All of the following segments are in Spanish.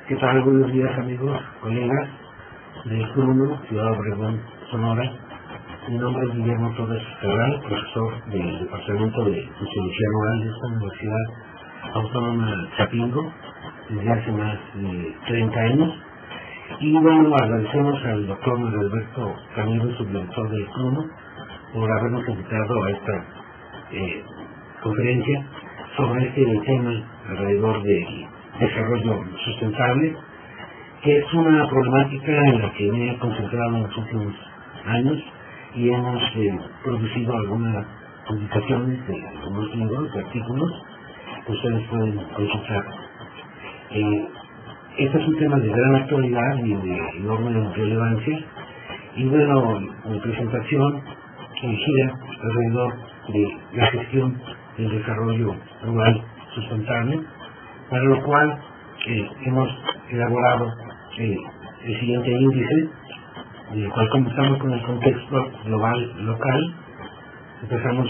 ¿Qué tal? Buenos días, amigos, colegas del CRUNO, Ciudad Obregón, Sonora. Mi nombre es Guillermo Torres Ferral, profesor del Departamento de Sociología Rural de esta Universidad Autónoma Chapingo desde hace más de 30 años. Y bueno, agradecemos al doctor Luis Alberto Camilo, subdirector del CRUNO, por habernos invitado a esta conferencia sobre este tema alrededor del desarrollo sustentable, que es una problemática en la que me he concentrado en los últimos años y hemos producido algunas publicaciones de algunos libros, de artículos que ustedes pueden consultar. Este es un tema de gran actualidad y de enorme relevancia, y bueno, mi presentación gira alrededor de la gestión del desarrollo rural sustentable, para lo cual hemos elaborado el siguiente índice, del cual comenzamos con el contexto global local. Empezamos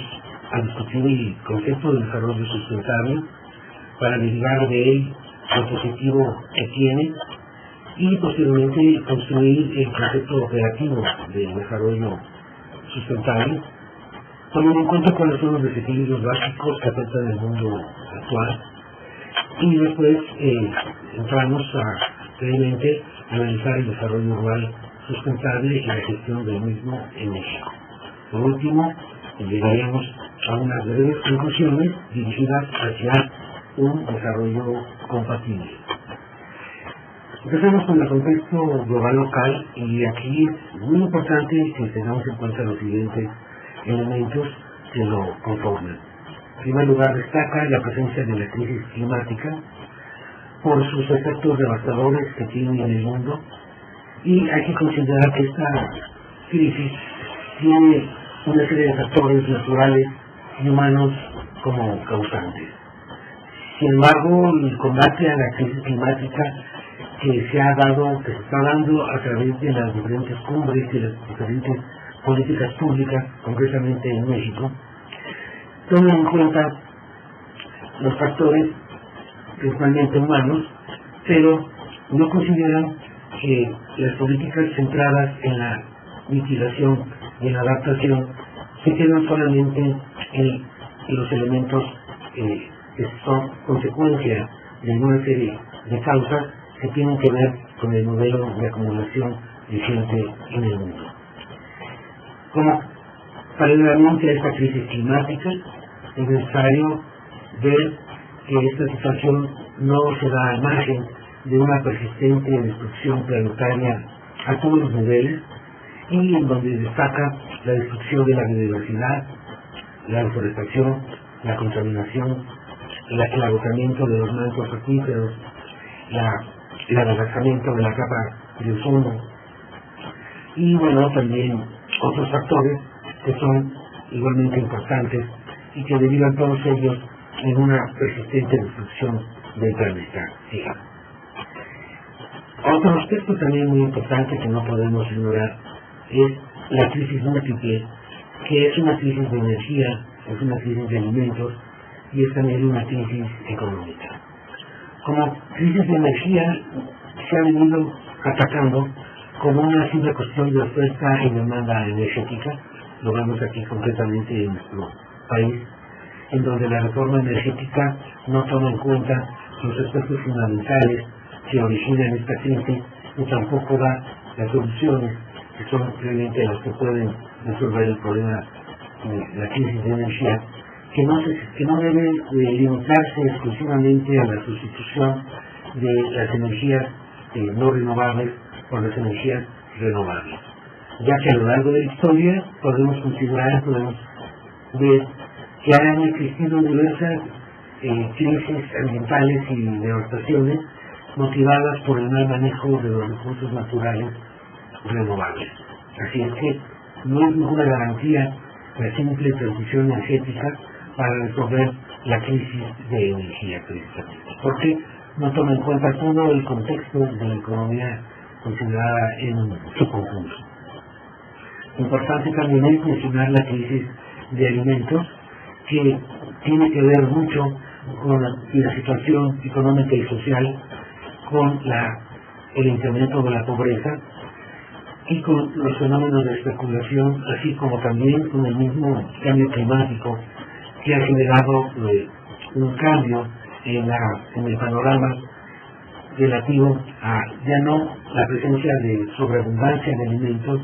a discutir el concepto de desarrollo sustentable para derivar de él el positivo que tiene y posteriormente construir el concepto operativo del desarrollo sustentable, tomando en cuenta cuáles son los desequilibrios básicos que afectan el mundo actual. Y después entramos a brevemente analizar el desarrollo rural sustentable y la gestión del mismo en México. Por último, llegaríamos a unas breves conclusiones dirigidas hacia un desarrollo compatible. Empezamos con el contexto global local, y aquí es muy importante que tengamos en cuenta los siguientes elementos que lo conforman. En primer lugar, destaca la presencia de la crisis climática por sus efectos devastadores que tiene en el mundo, y hay que considerar que esta crisis tiene una serie de factores naturales y humanos como causantes. Sin embargo, el combate a la crisis climática que se está dando a través de las diferentes cumbres y las diferentes políticas públicas, concretamente en México, toman en cuenta los factores principalmente humanos, pero no consideran que las políticas centradas en la mitigación y en la adaptación se quedan solamente en los elementos que son consecuencia de una serie de causas que tienen que ver con el modelo de acumulación de gente en el mundo. Como paralelamente a esta crisis climática, es necesario ver que esta situación no se da al margen de una persistente destrucción planetaria a todos los niveles, y en donde destaca la destrucción de la biodiversidad, la deforestación, la contaminación, el agotamiento de los mantos acuíferos, el adelgazamiento de la capa de ozono, y bueno, también otros factores que son igualmente importantes y que derivan todos ellos en una persistente destrucción del planeta. Otro aspecto también muy importante que no podemos ignorar es la crisis múltiple, que es una crisis de energía, es una crisis de alimentos y es también una crisis económica. Como crisis de energía se ha venido atacando como una simple cuestión de oferta y demanda energética. Lo vemos aquí concretamente en nuestro país, en donde la reforma energética no toma en cuenta los aspectos fundamentales que originan esta crisis, y tampoco da las soluciones que son realmente las que pueden resolver el problema de la crisis de energía, que no debe limitarse exclusivamente a la sustitución de las energías no renovables por las energías renovables, ya que a lo largo de la historia podemos ver que han existido diversas crisis ambientales y devastaciones motivadas por el mal manejo de los recursos naturales renovables. Así es que no es ninguna garantía la simple transición energética para resolver la crisis de energía, precisamente, porque no toma en cuenta todo el contexto de la economía considerada en su conjunto. Importante también es mencionar la crisis de alimentos, que tiene que ver mucho con la situación económica y social con el incremento de la pobreza y con los fenómenos de especulación, así como también con el mismo cambio climático que ha generado un cambio en el panorama relativo a ya no la presencia de sobreabundancia de alimentos,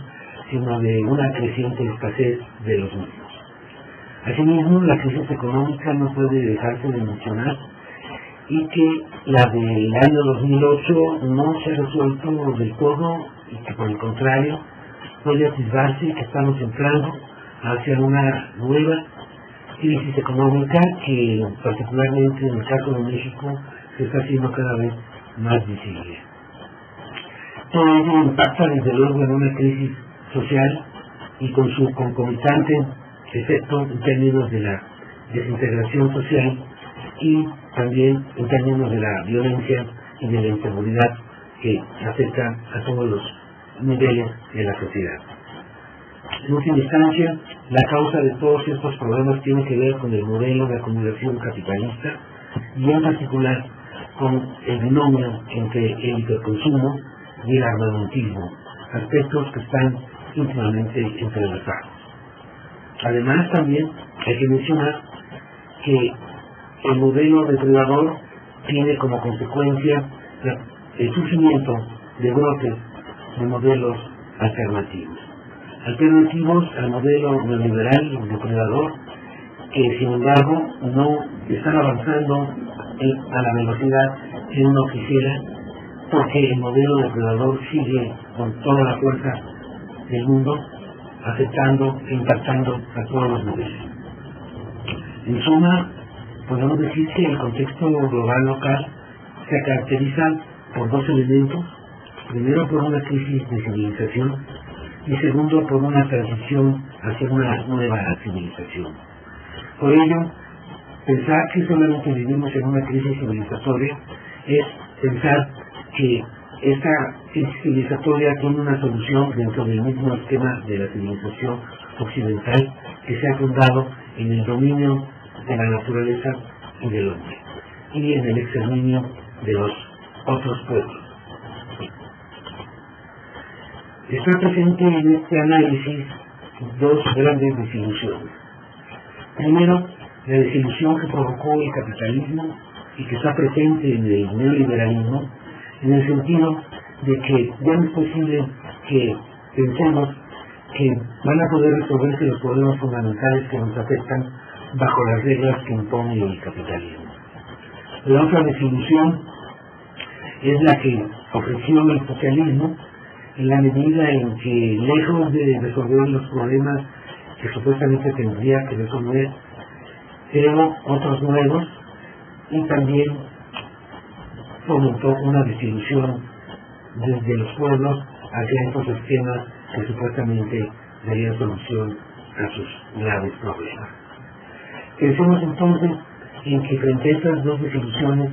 sino de una creciente escasez de los mismos. Asimismo, la crisis económica no puede dejarse de mencionar y que la del año 2008 no se ha resuelto del todo y que por el contrario puede atisbarse que estamos entrando hacia una nueva crisis económica que particularmente en el caso de México se está haciendo cada vez más visible. Todo ello impacta desde luego en una crisis social y con su concomitante efecto en términos de la desintegración social y también en términos de la violencia y de la inseguridad que afecta a todos los niveles de la sociedad. En última instancia, la causa de todos estos problemas tiene que ver con el modelo de acumulación capitalista y en particular con el binomio entre el hiperconsumo y el armamentismo, aspectos que están íntimamente entrelazados. Además, también hay que mencionar que el modelo depredador tiene como consecuencia el surgimiento de brotes de modelos alternativos al modelo neoliberal depredador, que sin embargo no están avanzando a la velocidad que uno quisiera, porque el modelo depredador sigue con toda la fuerza del mundo afectando e impactando a todos los niveles. En suma, podemos decir que el contexto global local se caracteriza por dos elementos: primero, por una crisis de civilización y segundo, por una transición hacia una nueva civilización. Por ello, pensar que solamente vivimos en una crisis civilizatoria es pensar que esta crisis civilizatoria tiene una solución dentro del mismo esquema de la civilización occidental que se ha fundado en el dominio de la naturaleza y del hombre y en el exterminio de los otros pueblos. Está presente en este análisis dos grandes desilusiones. Primero, la desilusión que provocó el capitalismo y que está presente en el neoliberalismo, en el sentido de que ya no es posible que pensemos que van a poder resolverse los problemas fundamentales que nos afectan bajo las reglas que impone el capitalismo. La otra desilusión es la que ofreció el socialismo, en la medida en que, lejos de resolver los problemas que supuestamente tendría que resolver, creó otros nuevos y también fomentó una desilusión desde los pueblos hacia estos esquemas que supuestamente darían solución a sus graves problemas. Pensemos entonces en que frente a estas dos desilusiones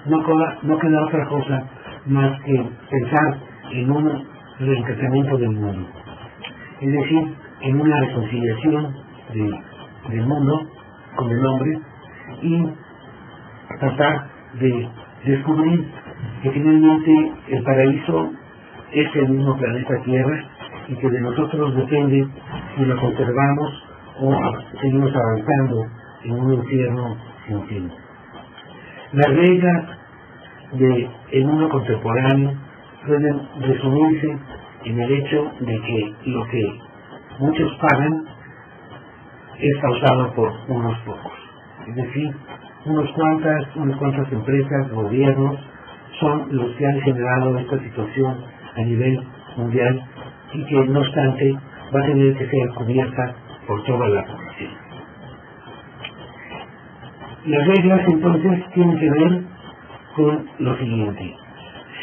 no queda otra cosa más que pensar en un reencarnamiento del mundo, es decir, en una reconciliación del mundo con el hombre y tratar de descubrir que finalmente el paraíso es el mismo planeta Tierra y que de nosotros depende si lo conservamos o seguimos avanzando en un infierno sin fin. Las reglas del mundo contemporáneo pueden resumirse en el hecho de que lo que muchos pagan es causado por unos pocos. Es decir, unas cuantas empresas, gobiernos, son los que han generado esta situación a nivel mundial y que no obstante va a tener que ser cubierta por toda la población. Las reglas entonces tienen que ver con lo siguiente: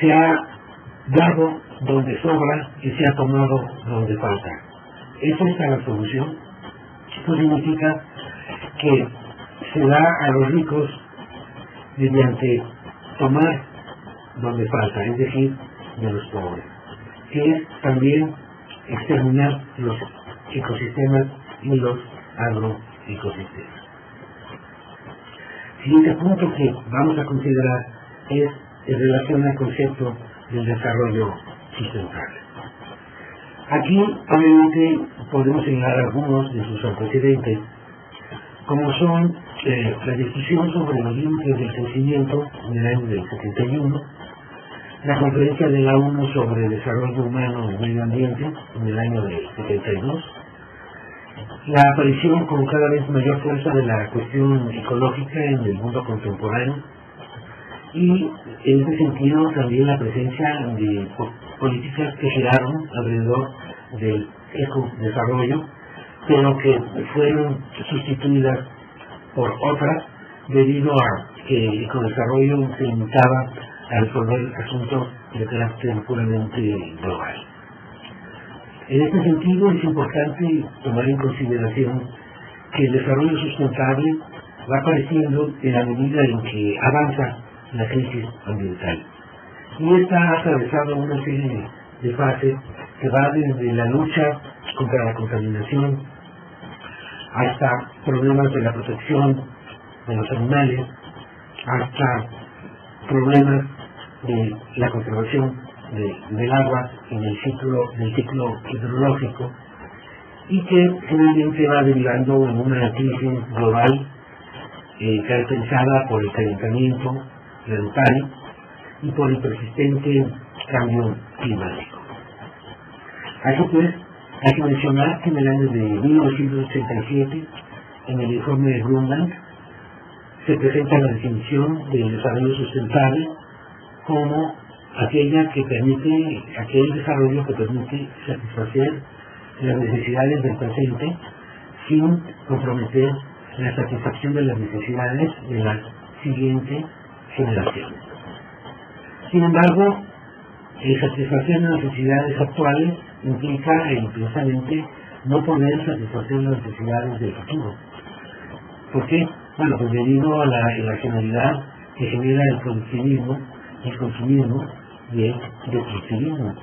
se ha dado donde sobra y se ha tomado donde falta. ¿Es esta la solución? Esto significa que se da a los ricos mediante tomar donde falta, es decir, de los pobres, que es también exterminar los ecosistemas y los agroecosistemas. Siguiente punto que vamos a considerar es en relación al concepto del desarrollo sustentable. Aquí, obviamente, podemos señalar algunos de sus antecedentes, como son la discusión sobre los límites del crecimiento en el año del 71, la conferencia de la ONU sobre desarrollo humano y medio ambiente en el año del 72, la aparición con cada vez mayor fuerza de la cuestión ecológica en el mundo contemporáneo y en ese sentido también la presencia de políticas que giraron alrededor del ecodesarrollo, pero que fueron sustituidas por otras debido a que el ecodesarrollo se limitaba a resolver asuntos de carácter puramente global. En este sentido es importante tomar en consideración que el desarrollo sustentable va apareciendo en la medida en que avanza la crisis ambiental. Y esta ha atravesado una serie de fases que va desde la lucha contra la contaminación hasta problemas de la protección de los animales, hasta problemas de la conservación del agua en el ciclo hidrológico, y que finalmente va derivando en una crisis global caracterizada por el calentamiento planetario y por el persistente cambio climático. Así pues, hay que mencionar que en el año de 1987, en el informe de Brundtland, se presenta la definición del desarrollo sustentable como aquel desarrollo que permite satisfacer las necesidades del presente sin comprometer la satisfacción de las necesidades de la siguiente generación. Sin embargo, el satisfacer las necesidades actuales implica precisamente no poder satisfacer las necesidades del futuro. ¿Por qué? Bueno, pues debido a la irracionalidad que genera el productivismo, el consumismo y el destructivismo.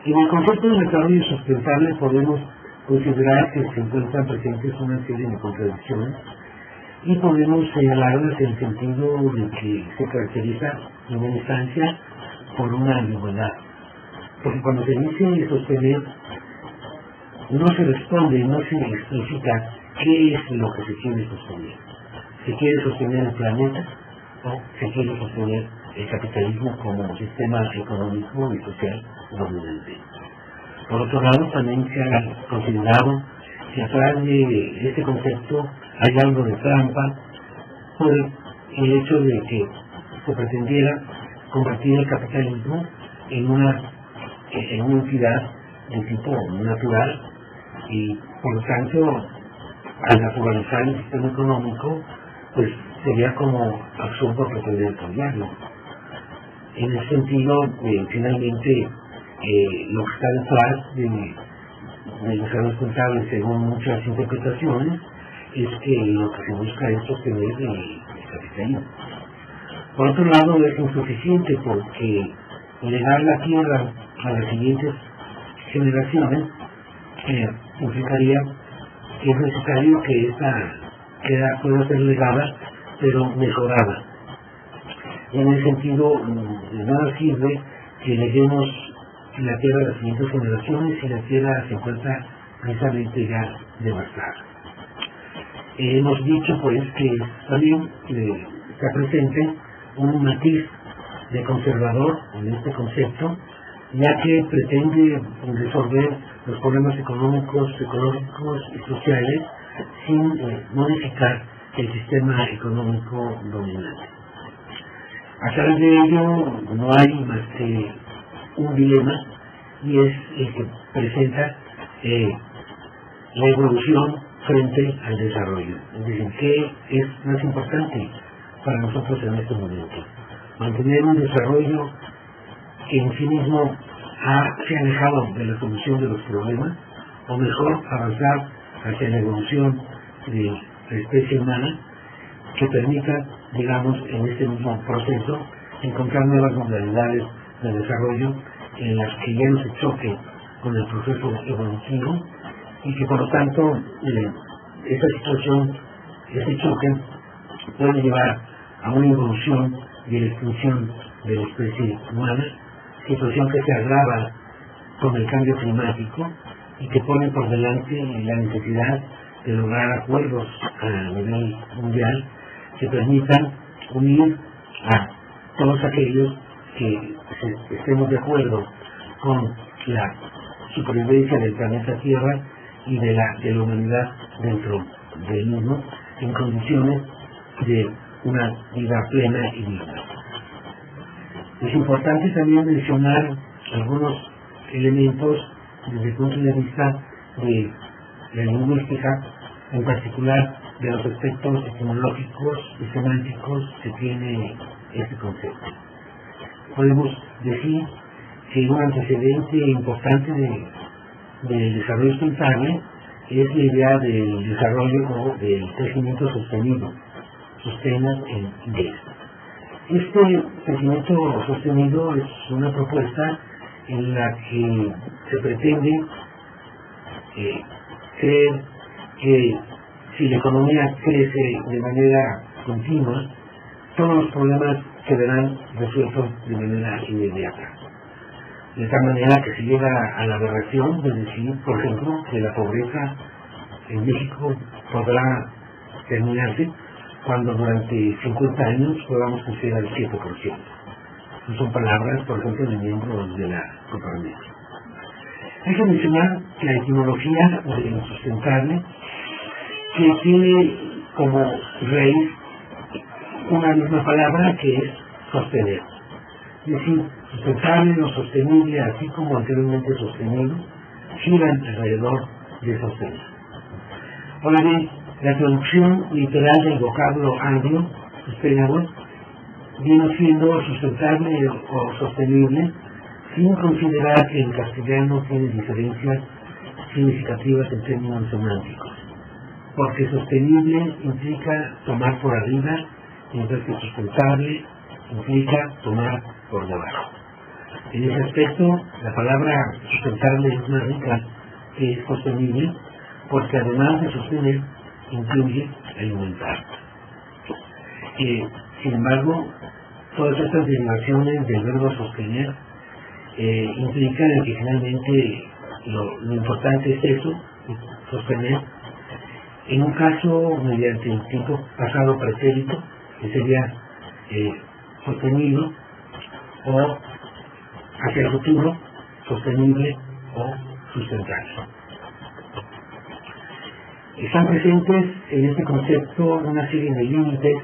En el concepto de desarrollo sustentable podemos considerar que se encuentran presentes una serie de contradicciones y podemos señalarlas en el sentido de que se caracteriza en una instancia por una ambigüedad. Porque cuando se dice sostener, no se responde, no se explicita qué es lo que se quiere sostener. ¿Se quiere sostener el planeta o se quiere sostener el capitalismo como sistema económico y social dominante? Por otro lado, también se ha considerado que atrás de este concepto hay algo de trampa por el hecho de que se pretendiera convertir el capitalismo en una entidad de tipo natural y por lo tanto al naturalizar el sistema económico pues sería como absurdo pretender cambiarlo. En ese sentido, finalmente lo que está detrás del desarrollo sustentable, según muchas interpretaciones, es que lo que se busca es sostener el capitalismo. Por otro lado, es insuficiente porque legar la tierra a las siguientes generaciones implicaría que es necesario que esta pueda ser legada, pero mejorada. En ese sentido, nada sirve que leguemos la tierra a las siguientes generaciones si la tierra se encuentra precisamente ya devastada. Hemos dicho pues que también está presente un matiz de conservador en este concepto, ya que pretende resolver los problemas económicos, ecológicos y sociales sin modificar el sistema económico dominante. A través de ello no hay más que un dilema, y es el que presenta la evolución frente al desarrollo. Es decir, ¿qué es más importante para nosotros en este momento? Mantener un desarrollo que en sí mismo se ha alejado de la solución de los problemas, o mejor avanzar hacia la evolución de la especie humana que permita, digamos, en este mismo proceso encontrar nuevas modalidades de desarrollo en las que ya no se choque con el proceso evolutivo y que por lo tanto esta situación, este choque puede llevar a una evolución de la extinción de la especie humana, situación que se agrava con el cambio climático y que pone por delante la necesidad de lograr acuerdos a nivel mundial que permitan unir a todos aquellos que estemos de acuerdo con la supervivencia del planeta Tierra y de la humanidad dentro del mismo en condiciones de una vida plena y digna. Es importante también mencionar algunos elementos desde el punto de vista de la lingüística, en particular de los aspectos etimológicos y semánticos que tiene este concepto. Podemos decir que un antecedente importante del desarrollo sustentable es la idea del desarrollo o del crecimiento sostenido, sostener en inglés. Este crecimiento sostenido es una propuesta en la que se pretende creer que si la economía crece de manera continua, todos los problemas quedarán resueltos de manera inmediata. De tal manera que se llega a la aberración de decir, por ejemplo, que la pobreza en México podrá terminarse cuando durante 50 años podamos crecer al 7%. No son palabras, por ejemplo, de miembros de la Coparmex. Hay que mencionar la etimología del sustentable, que tiene como raíz una misma palabra que es sostener. Es decir, sustentable o sostenible, así como anteriormente sostenido, giran alrededor de sostener. Ahora bien, la traducción literal del vocablo anglo, sustainable, viene siendo sustentable o sostenible, sin considerar que en castellano tiene diferencias significativas en términos semánticos, porque sostenible implica tomar por arriba, mientras que sustentable implica tomar por debajo. En ese aspecto, la palabra sustentable es más rica que sostenible, porque además de sostener, incluye alimentar. Sin embargo, todas estas derivaciones del verbo sostener implican que finalmente lo importante es eso, sostener, en un caso mediante el tiempo pasado pretérito, que sería sostenido, o hacia el futuro, sostenible o sustentable. Están presentes en este concepto una serie de límites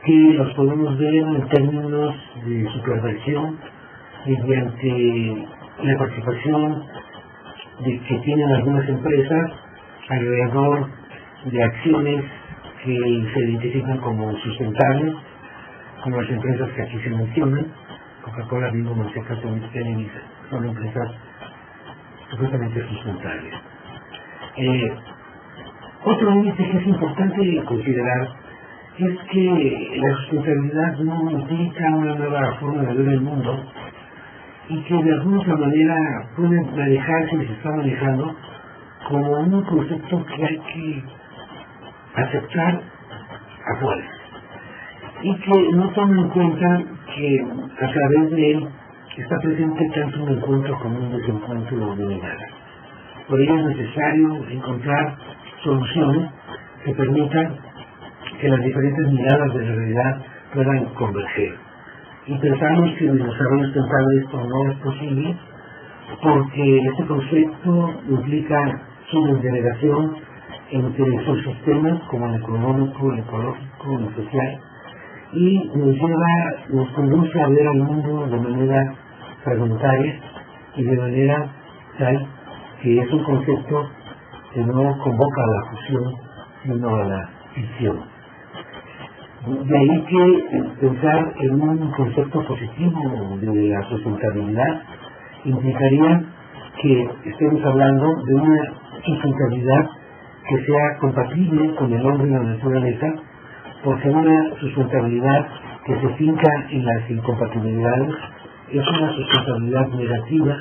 que los podemos ver en términos de supervisión mediante la participación que tienen algunas empresas alrededor de acciones que se identifican como sustentables, como las empresas que aquí se mencionan, Coca-Cola, Bimbo, Monseca, Televisa, son empresas supuestamente sustentables. Otro límite que es importante considerar es que la sustentabilidad no implica una nueva forma de ver el mundo y que de alguna manera puede manejarse y se está manejando como un concepto que hay que aceptar a fuerza y que no toma en cuenta que a través de él está presente tanto un encuentro como un desencuentro de miradas. Por ello es necesario encontrar soluciones que permitan que las diferentes miradas de la realidad puedan converger. Y pensamos que en el desarrollo sustentable esto no es posible porque este concepto implica su integración entre subsistemas como el económico, el ecológico, el social, y nos conduce a ver al mundo de manera fragmentaria y de manera tal que es un concepto que no convoca a la fusión, sino a la fisión. De ahí que pensar en un concepto positivo de la sustentabilidad implicaría que estemos hablando de una sustentabilidad que sea compatible con el hombre y la naturaleza, porque una sustentabilidad que se finca en las incompatibilidades es una sustentabilidad negativa,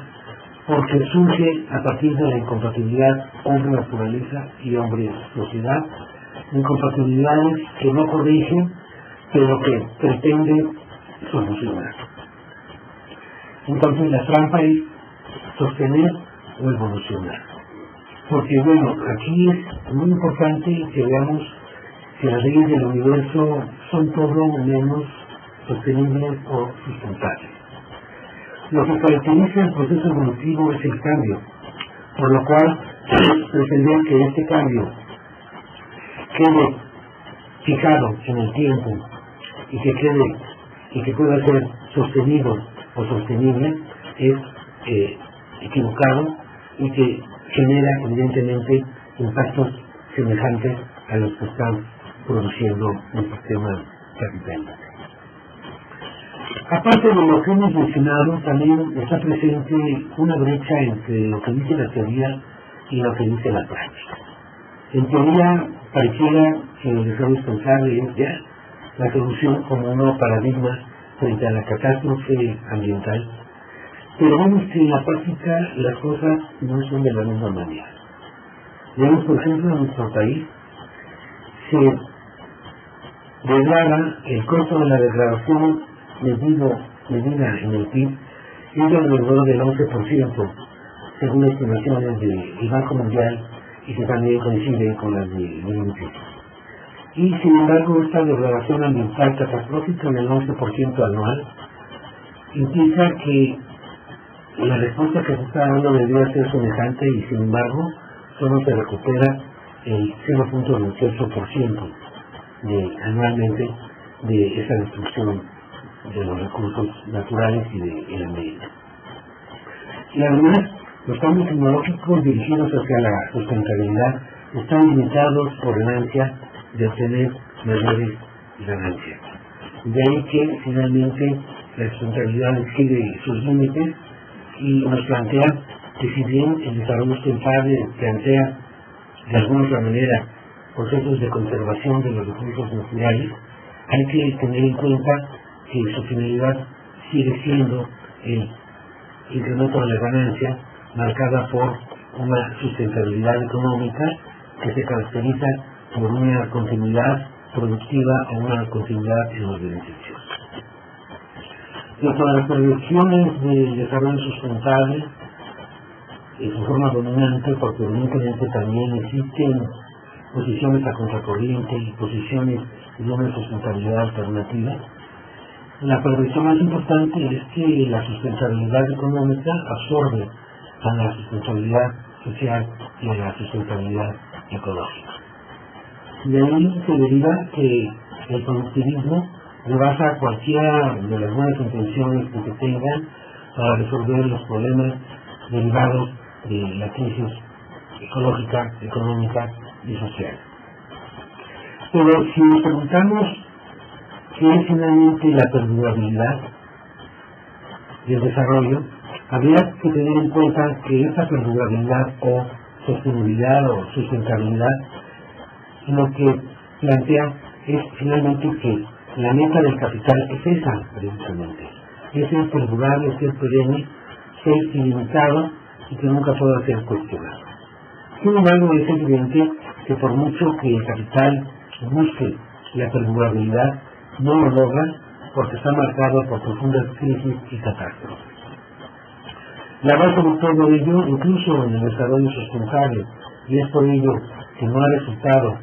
porque surge a partir de la incompatibilidad hombre-naturaleza y hombre-sociedad, incompatibilidades que no corrigen, pero que pretenden solucionar. Entonces la trampa es sostener o evolucionar. Porque bueno, aquí es muy importante que veamos que las leyes del universo son todo menos sostenibles o sustentables. Lo que caracteriza el proceso evolutivo es el cambio, por lo cual pretender que este cambio quede fijado en el tiempo y que pueda ser sostenido o sostenible es equivocado y que genera evidentemente impactos semejantes a los que están produciendo el sistema capitalista. Aparte de lo que hemos mencionado, también está presente una brecha entre lo que dice la teoría y lo que dice la práctica. En teoría pareciera que el desarrollo responsable es ya la solución como un nuevo paradigma frente a la catástrofe ambiental, pero vemos que en la práctica las cosas no son de la misma manera. Vemos, por ejemplo, en nuestro país se degrada el costo de la degradación medida en el PIB es de alrededor del 11%, según estimaciones del Banco Mundial y que también coinciden con las de INPE. Y sin embargo, esta degradación ambiental catastrófica en el 11% anual implica que la respuesta que se está dando debería ser semejante y sin embargo solo se recupera el 0.28% anualmente de esa destrucción de los recursos naturales y del ambiente. Y además, los cambios tecnológicos dirigidos hacia la sustentabilidad están limitados por el ansia de obtener mayores ganancias. De ahí que finalmente la sustentabilidad exige sus límites y nos plantea que si bien el desarrollo sustentable plantea de alguna otra manera procesos de conservación de los recursos naturales, hay que tener en cuenta que su finalidad sigue siendo el incremento de la ganancia marcada por una sustentabilidad económica que se caracteriza por una continuidad productiva o una continuidad en los beneficios. Dentro de las proyecciones del desarrollo sustentable, en su forma dominante, porque evidentemente también existen posiciones a contracorriente y posiciones de una sustentabilidad alternativa, la proyección más importante es que la sustentabilidad económica absorbe a la sustentabilidad social y a la sustentabilidad ecológica. De ahí se deriva que el productivismo rebasa cualquiera de las buenas intenciones que se tengan para resolver los problemas derivados de la crisis ecológica, económica y social. Pero si nos preguntamos qué es finalmente la perdurabilidad del desarrollo, habría que tener en cuenta que esta perdurabilidad o sostenibilidad o sustentabilidad lo que plantea es finalmente que la meta del capital es esa precisamente, es ser perdurable, ser perenne, ser ilimitado y que nunca pueda ser cuestionado. Sin embargo, es evidente que por mucho que el capital busque la perdurabilidad, no lo logra porque está marcado por profundas crisis y catástrofes. La base de todo ello, incluso en el desarrollo sustentable, y es por ello que no ha resultado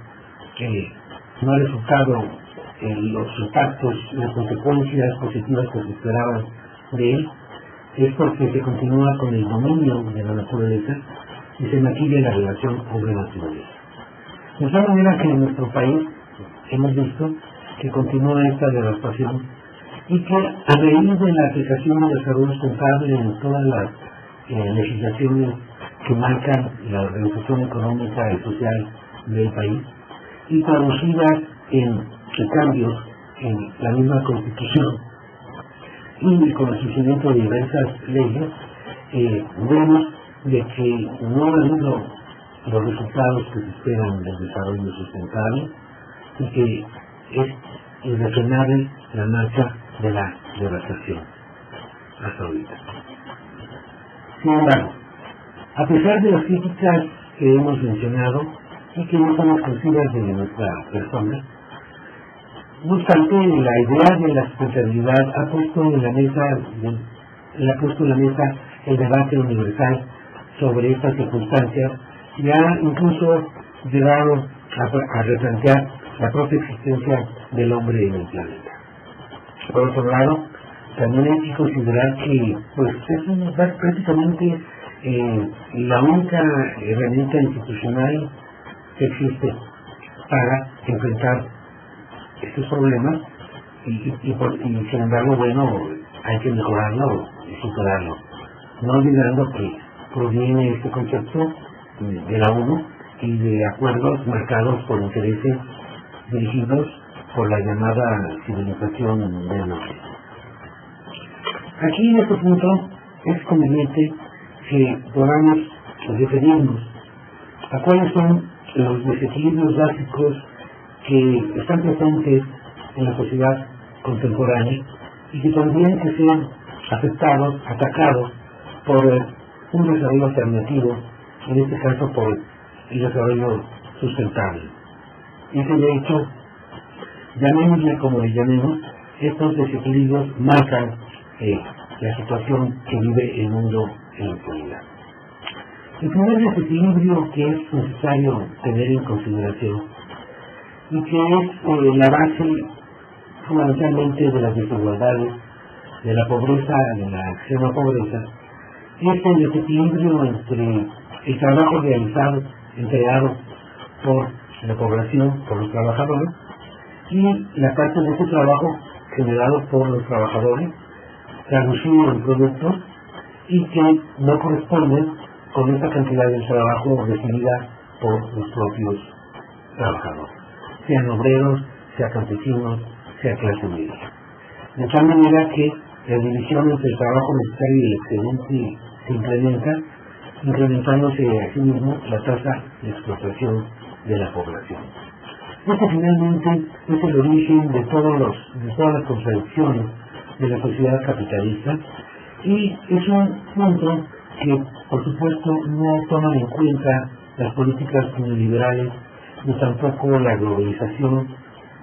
los impactos, las consecuencias positivas que se esperaban de él, es porque se continúa con el dominio de la naturaleza y se maquilla la relación hombre-naturaleza. De tal manera que en nuestro país hemos visto que continúa esta devastación y que a raíz de la aplicación del desarrollo sustentable en todas las legislaciones que marcan la organización económica y social del país y traducidas en cambios en la misma Constitución y con el surgimiento de diversas leyes, vemos de que no han habido los resultados que se esperan del desarrollo sustentable y que es irrefrenable la marcha de la devastación hasta ahorita. Sin embargo, a pesar de las críticas que hemos mencionado y que no son exclusivas de nuestra persona, No obstante, la idea de la sustentabilidad ha puesto en la mesa el debate universal sobre estas circunstancias y ha incluso llegado a replantear la propia existencia del hombre en el planeta. Por otro lado, también hay que considerar que pues, es prácticamente la única herramienta institucional que existe para enfrentar estos problemas y sin embargo, bueno, hay que mejorarlo y superarlo. No olvidando que proviene este concepto de la ONU y de acuerdos marcados por intereses dirigidos por la llamada civilización del norte. Aquí en este punto es conveniente que podamos referirnos a cuáles son los desequilibrios básicos que están presentes en la sociedad contemporánea y que también que sean atacados por un desarrollo alternativo, en este caso por el desarrollo sustentable. Y que de hecho, llamémosle como le llamemos, estos desequilibrios marcan la situación que vive el mundo en la actualidad. El primer desequilibrio que es necesario tener en consideración y que es la base fundamentalmente de las desigualdades, de la pobreza, de la extrema pobreza, es el desequilibrio entre el trabajo realizado, entregado por la población, por los trabajadores, y la parte de ese trabajo generado por los trabajadores, traducido en productos, y que no corresponden con esa cantidad de trabajo recibida por los propios trabajadores, sean obreros, sean campesinos, sea clase media. De tal manera que la división entre el trabajo necesario y el excedente se incrementa, incrementándose a sí mismo la tasa de explotación de la población. Esto finalmente es el origen de todas las contradicciones de la sociedad capitalista y es un punto que, por supuesto, no toman en cuenta las políticas neoliberales ni tampoco la globalización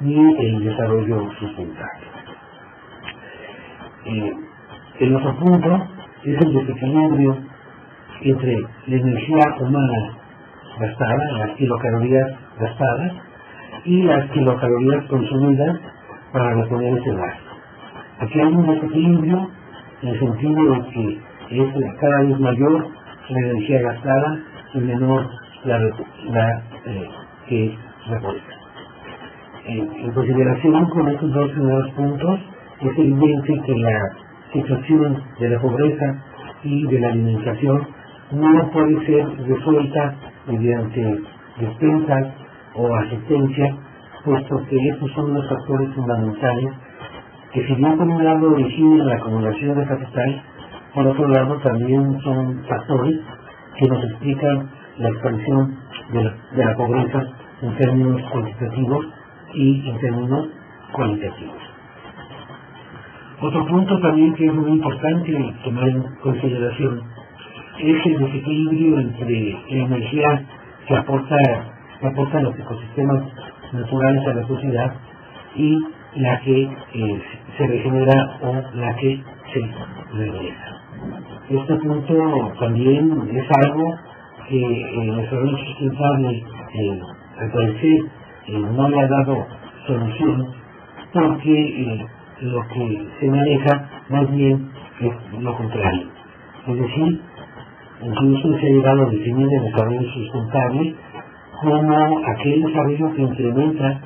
ni el desarrollo sustentable. El otro punto es el desequilibrio entre la energía humana gastada, las kilocalorías gastadas, y las kilocalorías consumidas para reponer ese gasto. Aquí hay un desequilibrio en el sentido de que es cada vez mayor la energía gastada y menor la que es repuesta. En consideración con estos dos primeros puntos, es evidente que la situación de la pobreza y de la alimentación no puede ser resuelta mediante despensas o asistencia, puesto que estos son los factores fundamentales que, si bien por un lado originan la acumulación de capital, por otro lado también son factores que nos explican la expansión de la pobreza en términos cuantitativos y en términos cualitativos. Otro punto también que es muy importante tomar en consideración es el desequilibrio entre la energía que aportan los ecosistemas naturales a la sociedad y la que se regenera o la que se regresa. Este punto también es algo que el desarrollo sustentable al parecer no le ha dado solución, porque lo que se maneja más bien es lo contrario. Es decir, incluso se ha llegado a definir el desarrollo sustentable como aquel desarrollo que incrementa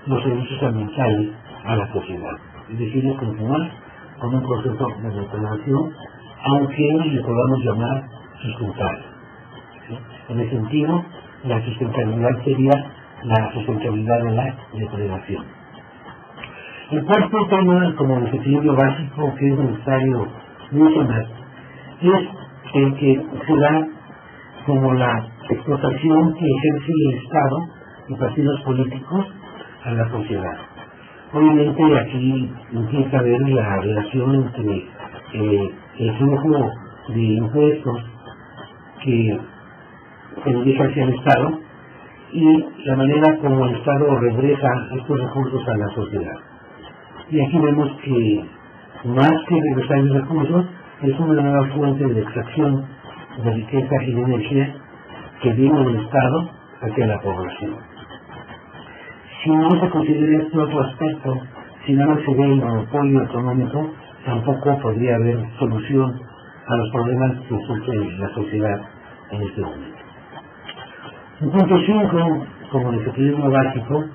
los servicios ambientales a la sociedad. Es decir, es continuar con un proceso de degradación, aunque le podamos llamar sustentable. ¿Sí? En ese sentido, la sustentabilidad sería la sustentabilidad de la depredación. El cuarto tema, como desequilibrio básico que es necesario mencionar, es el que se da como la explotación que ejerce el Estado y partidos políticos a la sociedad. Obviamente aquí empieza a ver la relación entre el flujo de impuestos que se dirige hacia el Estado y la manera como el Estado regresa estos recursos a la sociedad. Y aquí vemos que más que regresar los recursos, es una nueva fuente de extracción de riqueza y de energía que viene del Estado hacia la población. Si no se considera este otro aspecto, si no se ve el monopolio económico, tampoco podría haber solución a los problemas que sufre la sociedad en este momento. El punto 5, como desequilibrio básico,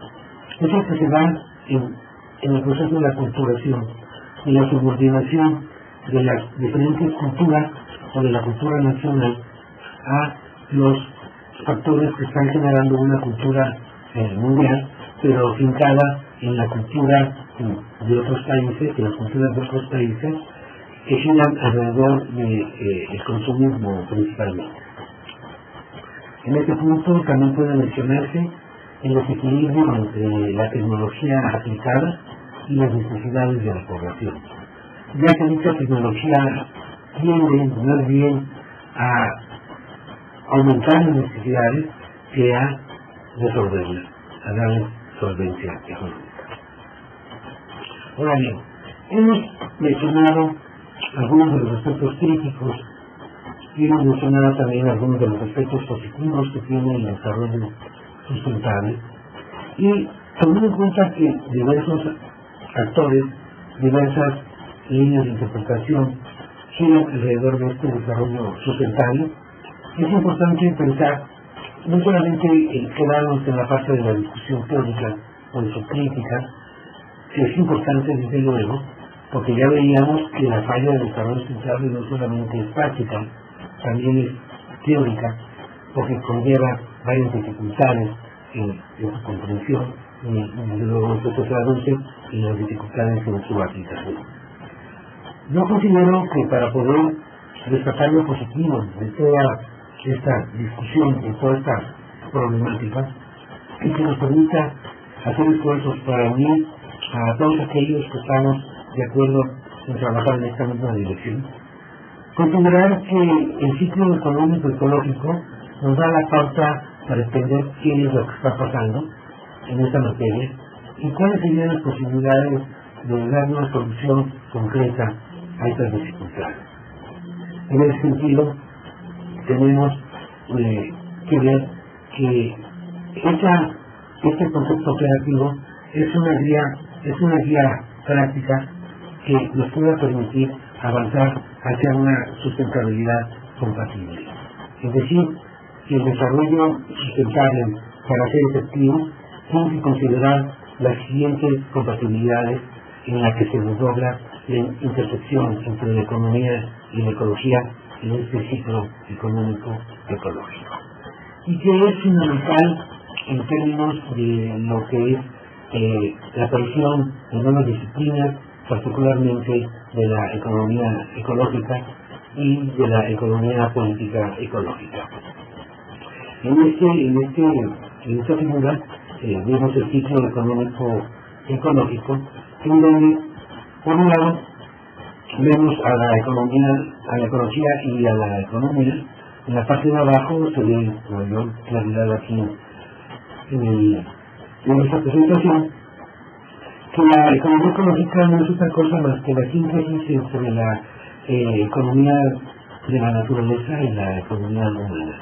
es el que se da en el proceso de la culturación y la subordinación de las diferentes culturas o de la cultura nacional a los factores que están generando una cultura mundial, pero fincada en la cultura de otros países, de las culturas de otros países, que giran alrededor del consumismo principalmente. En este punto también puede mencionarse el desequilibrio entre la tecnología aplicada y las necesidades de la población, ya que dicha tecnología tiende más bien a aumentar las necesidades que a resolverlas, a darles solvencia económica. Ahora bien, hemos mencionado algunos de los aspectos críticos y hemos mencionado también algunos de los aspectos positivos que tiene el desarrollo sustentable, y tomando en cuenta que diversos actores, diversas líneas de interpretación giran alrededor de este desarrollo sustentable, es importante pensar no solamente quedarnos en la parte de la discusión teórica o de su crítica, que es importante desde luego, porque ya veíamos que la falla del desarrollo sustentable no solamente es práctica, también es teórica, porque conlleva varias dificultades en su comprensión y desde luego esto se traduce en las dificultades en su aplicación. Yo considero que para poder rescatar lo positivo de toda esta discusión, de toda esta problemática, y que nos permita hacer esfuerzos para unir a todos aquellos que estamos de acuerdo en trabajar en esta misma dirección, considerar que el ciclo económico ecológico nos da la pauta para entender qué es lo que está pasando en esta materia y cuáles serían las posibilidades de dar una solución concreta a estas dificultades. En ese sentido, tenemos que ver que este concepto operativo es una guía práctica que nos pueda permitir avanzar hacia una sustentabilidad compatible. Es decir, que el desarrollo sustentable, para ser efectivo, tiene que considerar las siguientes compatibilidades en las que se desdobla la intersección entre la economía y la ecología en este ciclo económico ecológico. Y que es fundamental en términos de lo que es la aparición de nuevas disciplinas, particularmente de la economía ecológica y de la economía política ecológica. En esta figura vemos el ciclo económico ecológico, en donde, por un lado, vemos a la ecología y a la economía. En la parte de abajo se ve con mayor claridad aquí en esta presentación, que la economía ecológica no es otra cosa más que la síntesis entre la economía de la naturaleza y la economía humana.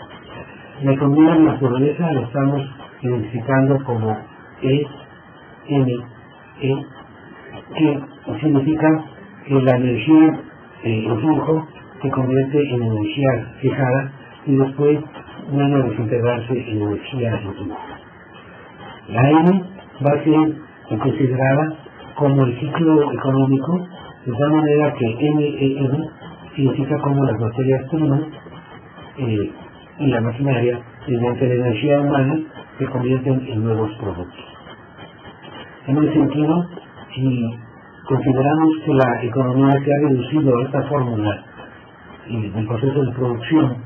La economía de la naturaleza la estamos identificando como ENE, que significa que la energía en flujo se convierte en energía fijada y después vuelve a desintegrarse en energía en flujo. La N va a ser considerada como el ciclo económico, de tal manera que NEM significa como las materias primas y la maquinaria, mediante la energía humana, se convierten en nuevos productos. En ese sentido, si consideramos que la economía se ha reducido a esta fórmula del proceso de producción,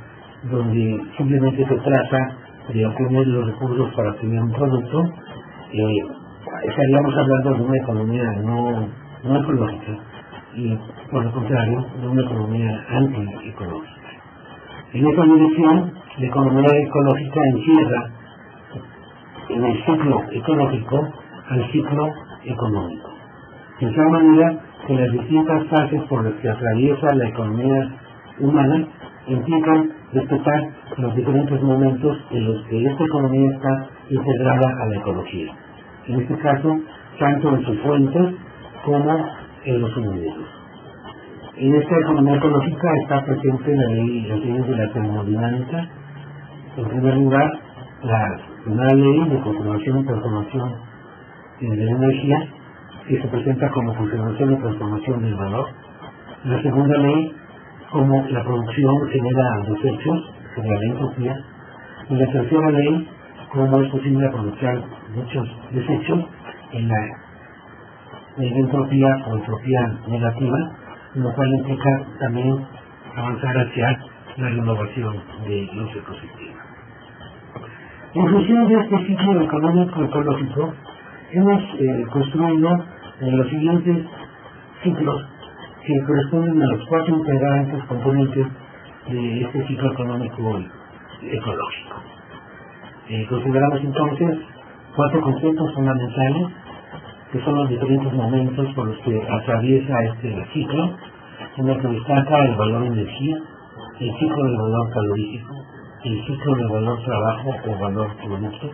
donde simplemente se trata de obtener los recursos para obtener un producto, estaríamos hablando de una economía no ecológica y, por el contrario, de una economía antiecológica. En esta dirección, la economía ecológica encierra en el ciclo ecológico al ciclo económico. De tal manera que las distintas fases por las que atraviesa la economía humana implican respetar los diferentes momentos en los que esta economía está integrada a la ecología. En este caso, tanto en sus fuentes como en los suministros. En esta economía ecológica está presente las leyes de la termodinámica. En primer lugar, la primera ley de conservación y transformación de la energía, que se presenta como conservación y transformación del valor. La segunda ley, como la producción genera desechos, genera la entropía. Y la tercera ley, cómo es posible aprovechar muchos desechos en la entropía o entropía negativa, lo cual implica también avanzar hacia la renovación de los ecosistemas. En función de este ciclo económico ecológico, hemos construido los siguientes ciclos que corresponden a los 4 integrantes componentes de este ciclo económico ecológico. Consideramos entonces 4 conceptos fundamentales que son los diferentes momentos por los que atraviesa este ciclo, en el que destaca el valor energía, el ciclo del valor calorífico, el ciclo del valor trabajo o valor producto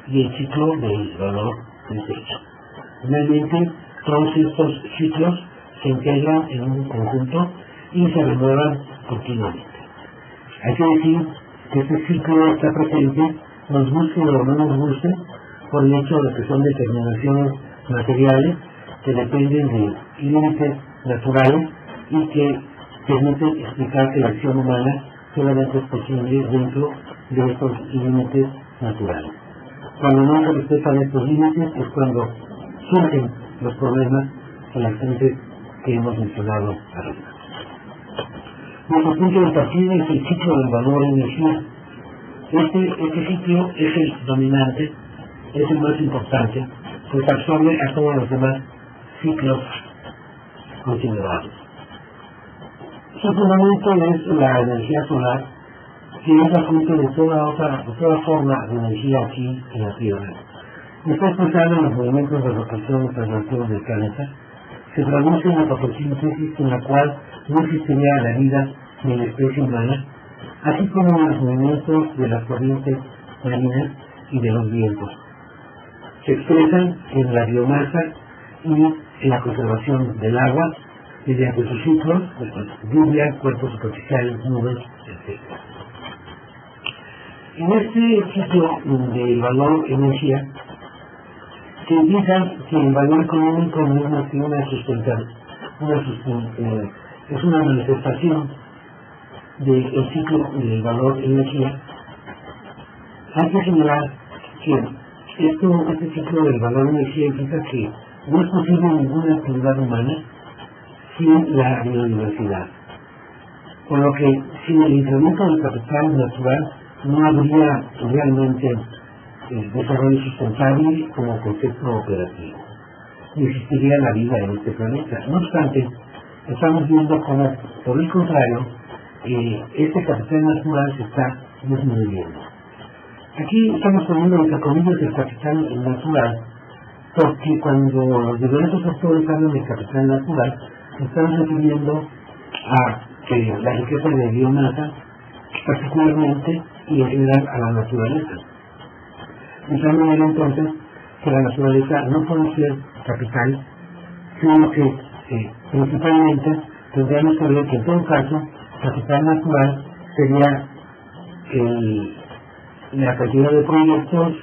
y el ciclo del valor desecho. Finalmente, todos estos ciclos se integran en un conjunto y se renuevan continuamente. Hay que decir que este ciclo está presente, nos guste o no nos guste, por el hecho de que son determinaciones materiales que dependen de límites naturales y que permiten explicar que la acción humana solamente es posible dentro de estos límites naturales. Cuando no se respetan estos límites es cuando surgen los problemas en las fuentes que hemos mencionado arriba. Nuestro punto de partida es el ciclo del valor energía. Este ciclo es el dominante, es el más importante, pues absorbe a todos los demás ciclos considerados. Su fundamento es la energía solar, que es la fuente de toda forma de energía aquí en la Tierra. Está expresada en los movimientos de rotación y traslación del planeta. Se traduce en la fotosíntesis, en la cual no existiría la vida ni la especie humana, así como en los movimientos de las corrientes marinas y de los vientos. Se expresan en la biomasa y en la conservación del agua mediante sus ciclos, lluvia, cuerpos superficiales, nubes, etc. En este ciclo del valor energía se indica que el valor económico no es más que es una manifestación del ciclo del valor energía. Hay que señalar que este ciclo del valor energía implica que no es posible ninguna actividad humana sin la biodiversidad. Por lo que sin el incremento del capital natural no habría realmente desarrollo sustentable como concepto operativo. No existiría la vida en este planeta. No obstante, estamos viendo cómo, por el contrario, este capital natural se está disminuyendo. Aquí estamos poniendo entre comillas el capital natural, porque cuando los diversos actores hablan del capital natural, se están refiriendo a la riqueza de biomasa, particularmente y en general a la naturaleza. De tal manera entonces que la naturaleza no puede ser capital, sino que principalmente tendríamos que ver que en todo caso capital natural sería la cantidad de proyectos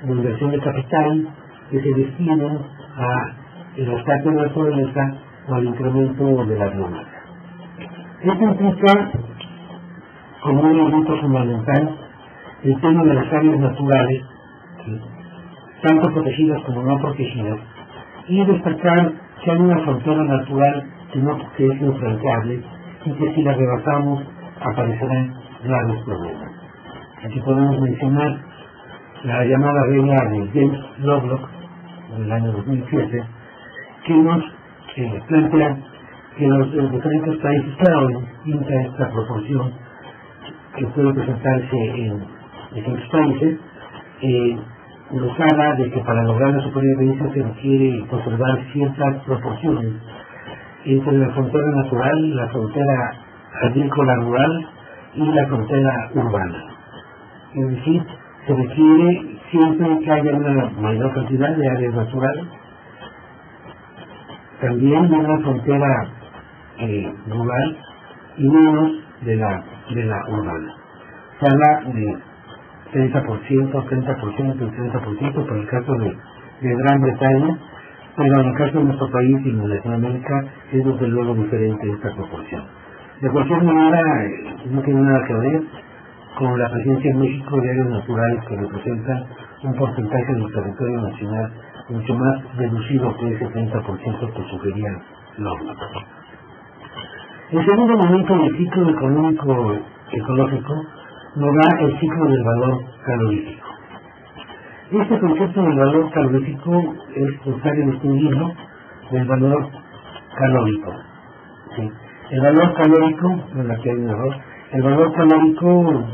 de inversión de capital que se destinan a el rescate de la naturaleza o al incremento de la biomasa. Esto implica como un elemento fundamental el tema de las áreas naturales, ¿sí?, tanto protegidas como no protegidas, y destacar que hay una frontera natural que es infranqueable y que si la rebasamos aparecerán graves problemas. Aquí podemos mencionar la llamada regla de James Lovelock del año 2007, que nos plantea que los diferentes países, claro, en distinta esta proporción que puede presentarse en distintos países, nos habla de que para lograr la supervivencia se requiere conservar ciertas proporciones entre la frontera natural, la frontera agrícola rural y la frontera urbana. Es decir, se requiere siempre que haya una mayor cantidad de áreas naturales, también de una frontera rural y menos de la urbana. Se habla de 30%, 30% y 30% para el caso de Gran Bretaña, pero en el caso de nuestro país y en Latinoamérica es desde luego diferente esta proporción. De cualquier manera, no tiene nada que ver con la presencia en México de áreas naturales que representan un porcentaje del territorio nacional mucho más reducido que ese 30% que sugería Lorna. El segundo momento del ciclo ecológico nos da el ciclo del valor calorífico. Este concepto del valor calorífico es necesario distinguirlo del valor calórico. ¿Sí? El valor calórico, bueno, aquí hay un error, el valor calórico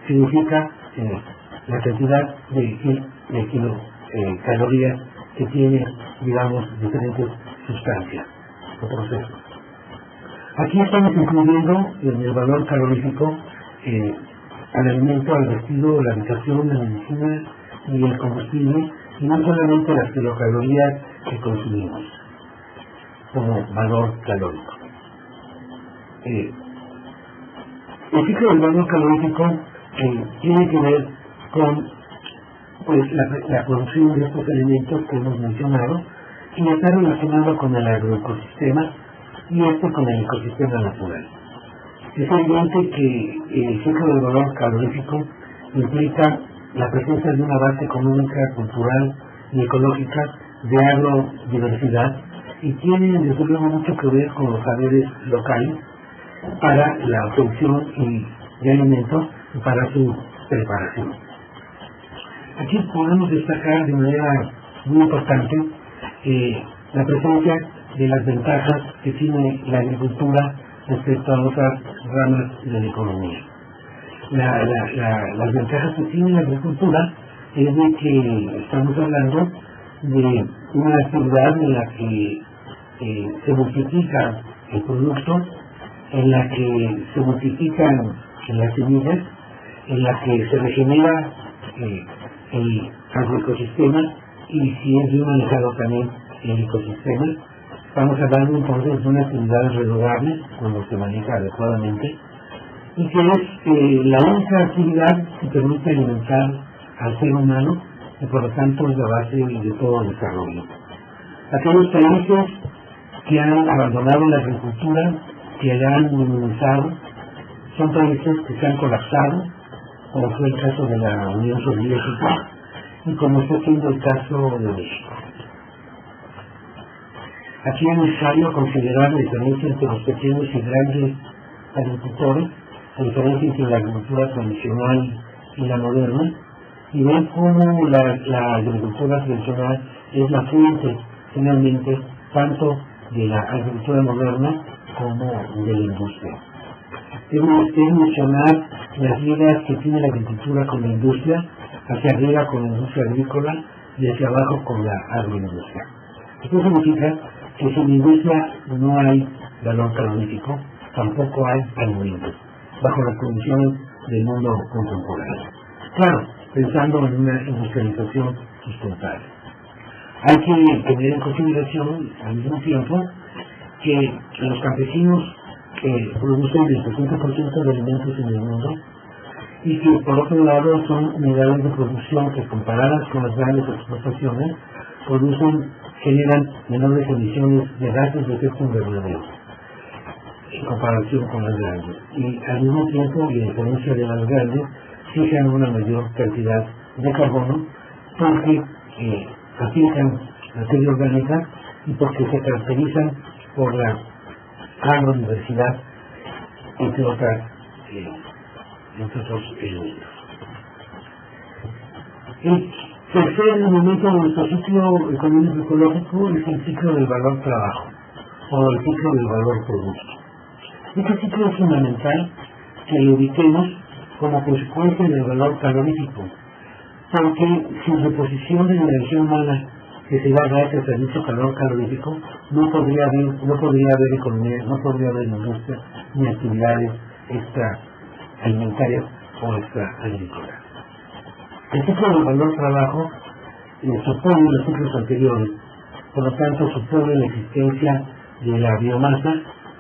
significa la cantidad de kilocalorías que tiene, digamos, diferentes sustancias o procesos. Aquí estamos incluyendo en el valor calorífico al alimento, al vestido, la habitación, la medicina y el combustible, y no solamente las kilocalorías que consumimos como valor calórico. El ciclo del valor calorífico tiene que ver con pues, la producción de estos elementos que hemos mencionado y está relacionado con el agroecosistema y con el ecosistema natural. Es evidente que el ciclo del valor calorífico implica la presencia de una base económica, cultural y ecológica de agrodiversidad y tiene desde luego mucho que ver con los saberes locales para la obtención de alimentos y para su preparación. Aquí podemos destacar de manera muy importante la presencia de las ventajas que tiene la agricultura respecto a otras ramas de la economía. Las ventajas que tiene la agricultura es de que estamos hablando de una actividad en la que se multiplica el producto, en la que se multiplican las semillas, en la que se regenera el agroecosistema y si es bien manejado también el ecosistema. Estamos hablando entonces de una actividad renovable cuando se maneja adecuadamente y que es la única actividad que permite alimentar al ser humano y por lo tanto es la base de todo el desarrollo. Aquellos países que han abandonado la agricultura, que la han minimizado, son países que se han colapsado, como fue el caso de la Unión Soviética y como está siendo el caso de México. Aquí es necesario considerar la diferencia entre los pequeños y grandes agricultores, la diferencia entre la agricultura tradicional y la moderna, y ver cómo la agricultura tradicional es la fuente, finalmente, tanto de la agricultura moderna como de la industria. Es mencionar las ligas que tiene la agricultura con la industria, hacia arriba con la industria agrícola y hacia abajo con la agroindustria. Esto significa que sin industria no hay valor calorífico, tampoco hay alimentos, bajo las condiciones del mundo contemporáneo. Claro, pensando en una industrialización sustentable. Hay que tener en consideración al mismo tiempo que los campesinos producen el 60% de alimentos en el mundo y que por otro lado son unidades de producción que comparadas con las grandes exportaciones generan menores emisiones de gases de efecto invernadero en comparación con las grandes y al mismo tiempo y a diferencia de las grandes fijan una mayor cantidad de carbono porque aplican materia orgánica y porque se caracterizan por la agrodiversidad entre otros elementos. El tercer elemento de nuestro ciclo económico ecológico es el ciclo del valor trabajo o el ciclo del valor producto. Este ciclo es fundamental que lo ubiquemos como consecuencia del valor calorífico, porque sin reposición de la energía humana que se da gracias a dicho calor calorífico, no podría haber economía, no podría haber industria ni actividades extraalimentarias o extraagrícolas. El ciclo del valor trabajo supone los ciclos anteriores, por lo tanto supone la existencia de la biomasa,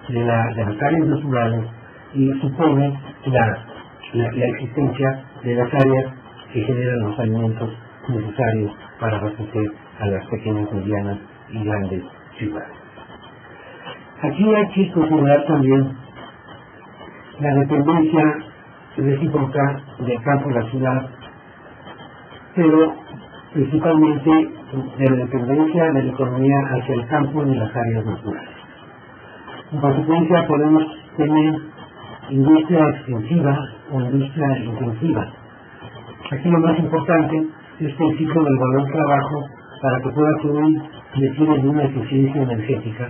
de las áreas naturales, y supone la existencia de las áreas que generan los alimentos necesarios para abastecer a las pequeñas, medianas y grandes ciudades. Aquí hay que considerar también la dependencia recíproca del campo y la ciudad, pero principalmente de la dependencia de la economía hacia el campo y las áreas naturales. En consecuencia, podemos tener industria extensiva o industria intensiva. Aquí lo más importante es que el ciclo del valor trabajo, para que pueda fluir, requiere de una eficiencia energética,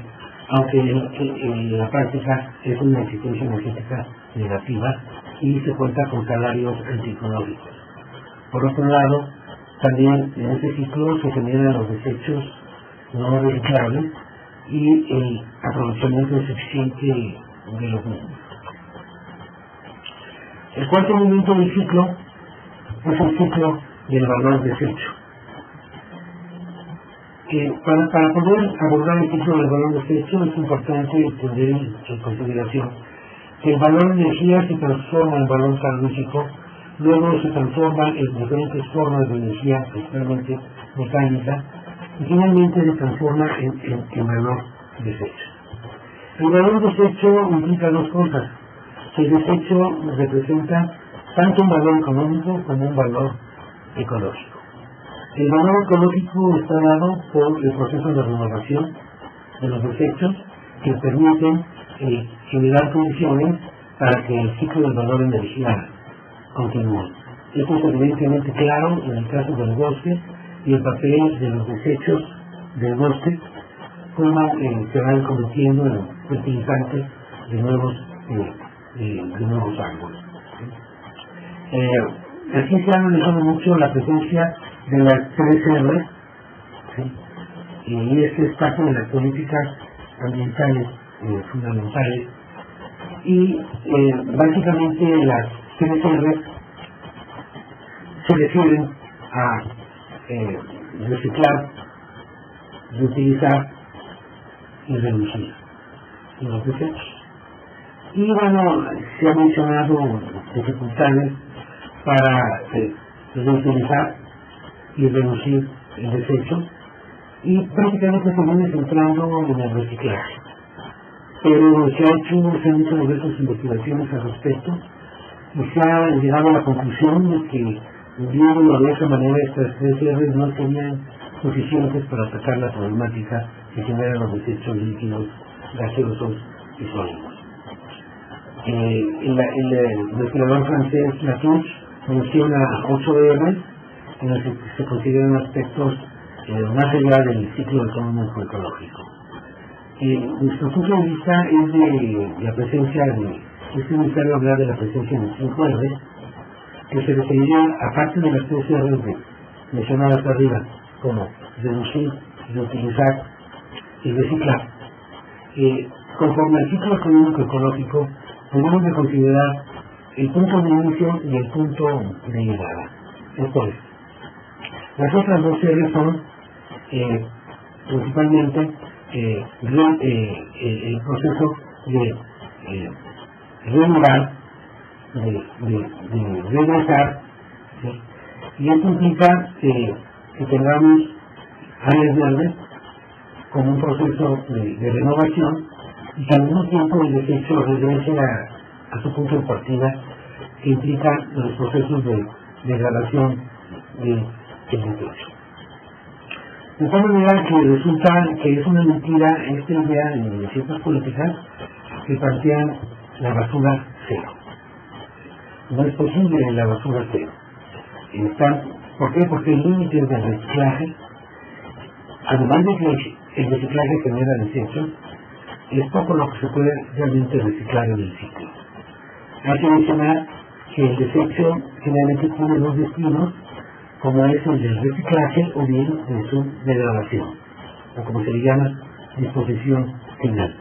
aunque en la práctica es una eficiencia energética negativa y se cuenta con salarios antieconómicos. Por otro lado, también en este ciclo se generan los desechos no reciclables y el aprovechamiento suficiente de los mismos. El cuarto momento del ciclo es el ciclo del valor desecho. Para poder abordar el ciclo del valor desecho es importante tener en consideración que el valor de energía se transforma en valor calórico, luego se transforma en diferentes formas de energía, principalmente mecánica, y finalmente se transforma en valor desecho. El valor desecho implica dos cosas. El desecho representa tanto un valor económico como un valor ecológico. El valor ecológico está dado por el proceso de renovación de los desechos que permiten generar condiciones para que el ciclo del valor de energía continúe. Esto es evidentemente claro en el caso del bosque y el papel de los desechos del bosque, cómo se van convirtiendo en fertilizantes de nuevos árboles. Aquí se ha analizado mucho la presencia de las 3 R, ¿sí? Y es parte de las políticas ambientales fundamentales, y básicamente las 3 R se refieren a reciclar, reutilizar y reducir los desechos. Y bueno, se han mencionado dificultades para reutilizar y reducir el desecho, y prácticamente se viene centrando en el reciclaje. Pero se han hecho diversas investigaciones al respecto y se ha llegado a la conclusión de que de una u otra manera estas 3 R's no serían suficientes para atacar la problemática que generan los desechos líquidos, gaseosos y sólidos. El investigador francés Latouche menciona 8 R's en los que se consideran aspectos más allá del ciclo económico ecológico. Nuestro punto de vista es de la presencia es necesario hablar de la presencia de 5 R's, que se referirían, aparte de las 3 R's mencionadas arriba, como reducir, reutilizar y reciclar. Conforme al ciclo económico ecológico, tenemos que considerar el punto de inicio y el punto de llegada. Esto es, las otras 2 R's son principalmente el proceso de renovar, de regresar, ¿sí? Y esto implica que tengamos áreas verdes como un proceso de renovación, y que al mismo tiempo el desecho regrese a su punto de partida, que implica los procesos de degradación del desecho. De tal manera que resulta que es una mentira esta idea en ciertas políticas que plantean la basura cero. No es posible la basura cero. ¿Por qué? Porque el límite del reciclaje, además de que el reciclaje genera desechos, es poco lo que se puede realmente reciclar en el ciclo. Hay que mencionar que el desecho generalmente tiene 2 destinos, como es el del reciclaje o bien de su degradación, o como se le llama, disposición final.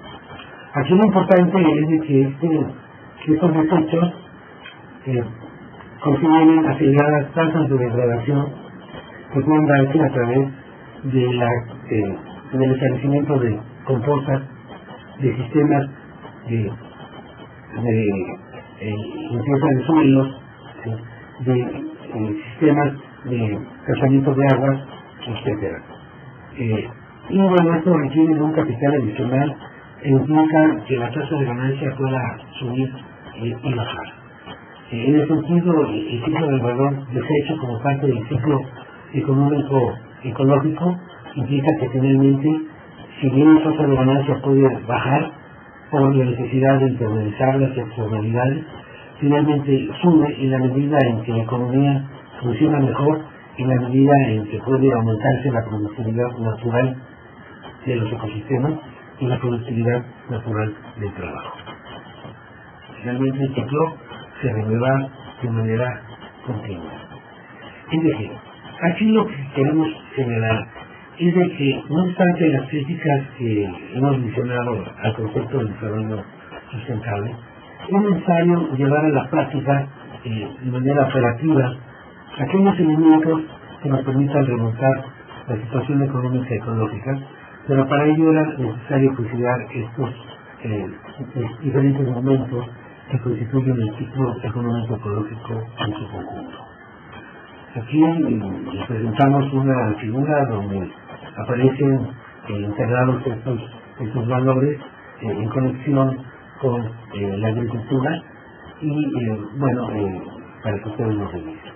Aquí lo importante es de que estos desechos contienen aceleradas tasas de degradación que pueden darse a través del establecimiento de compostas, de sistemas de limpieza de suelos, ¿sí? de sistemas de tratamiento de aguas, etcétera. Y bueno, esto requiere de un capital adicional e implica que la tasa de ganancia pueda subir y bajar. En ese sentido, el ciclo del valor desecho como parte del ciclo económico ecológico implica que finalmente, si bien la tasa de ganancia puede bajar por la necesidad de internalizar las externalidades, finalmente sube en la medida en que la economía funciona mejor, en la medida en que puede aumentarse la productividad natural de los ecosistemas y la productividad natural del trabajo. Finalmente el ciclo se renueva de manera continua. Es decir, aquí lo que queremos señalar es de que, no obstante las críticas que hemos mencionado al concepto del desarrollo sustentable, es necesario llevar a la práctica de manera operativa aquellos elementos que nos permitan remontar la situación económica y ecológica, pero para ello era necesario considerar estos diferentes momentos que constituyen el ciclo económico ecológico en su conjunto. Aquí les presentamos una figura donde aparecen integrados estos valores en conexión con la agricultura y para que ustedes lo revisen.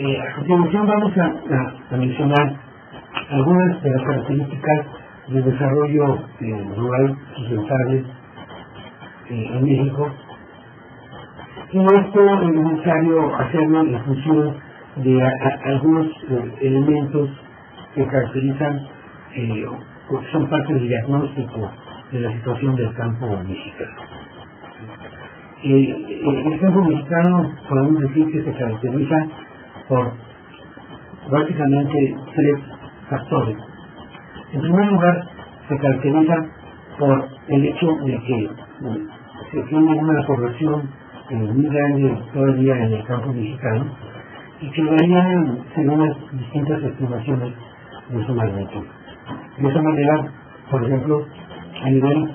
A continuación vamos a mencionar algunas de las características del desarrollo rural sustentable en México, y esto es necesario hacerlo en función de algunos elementos que caracterizan o que son parte del diagnóstico de la situación del campo mexicano. El campo mexicano podemos decir que se caracteriza por básicamente tres factores. En primer lugar, se caracteriza por el hecho de que se tiene una población muy grande todavía en el campo mexicano y que varían según las distintas estimaciones de su magnitud. De esa manera, por ejemplo, a nivel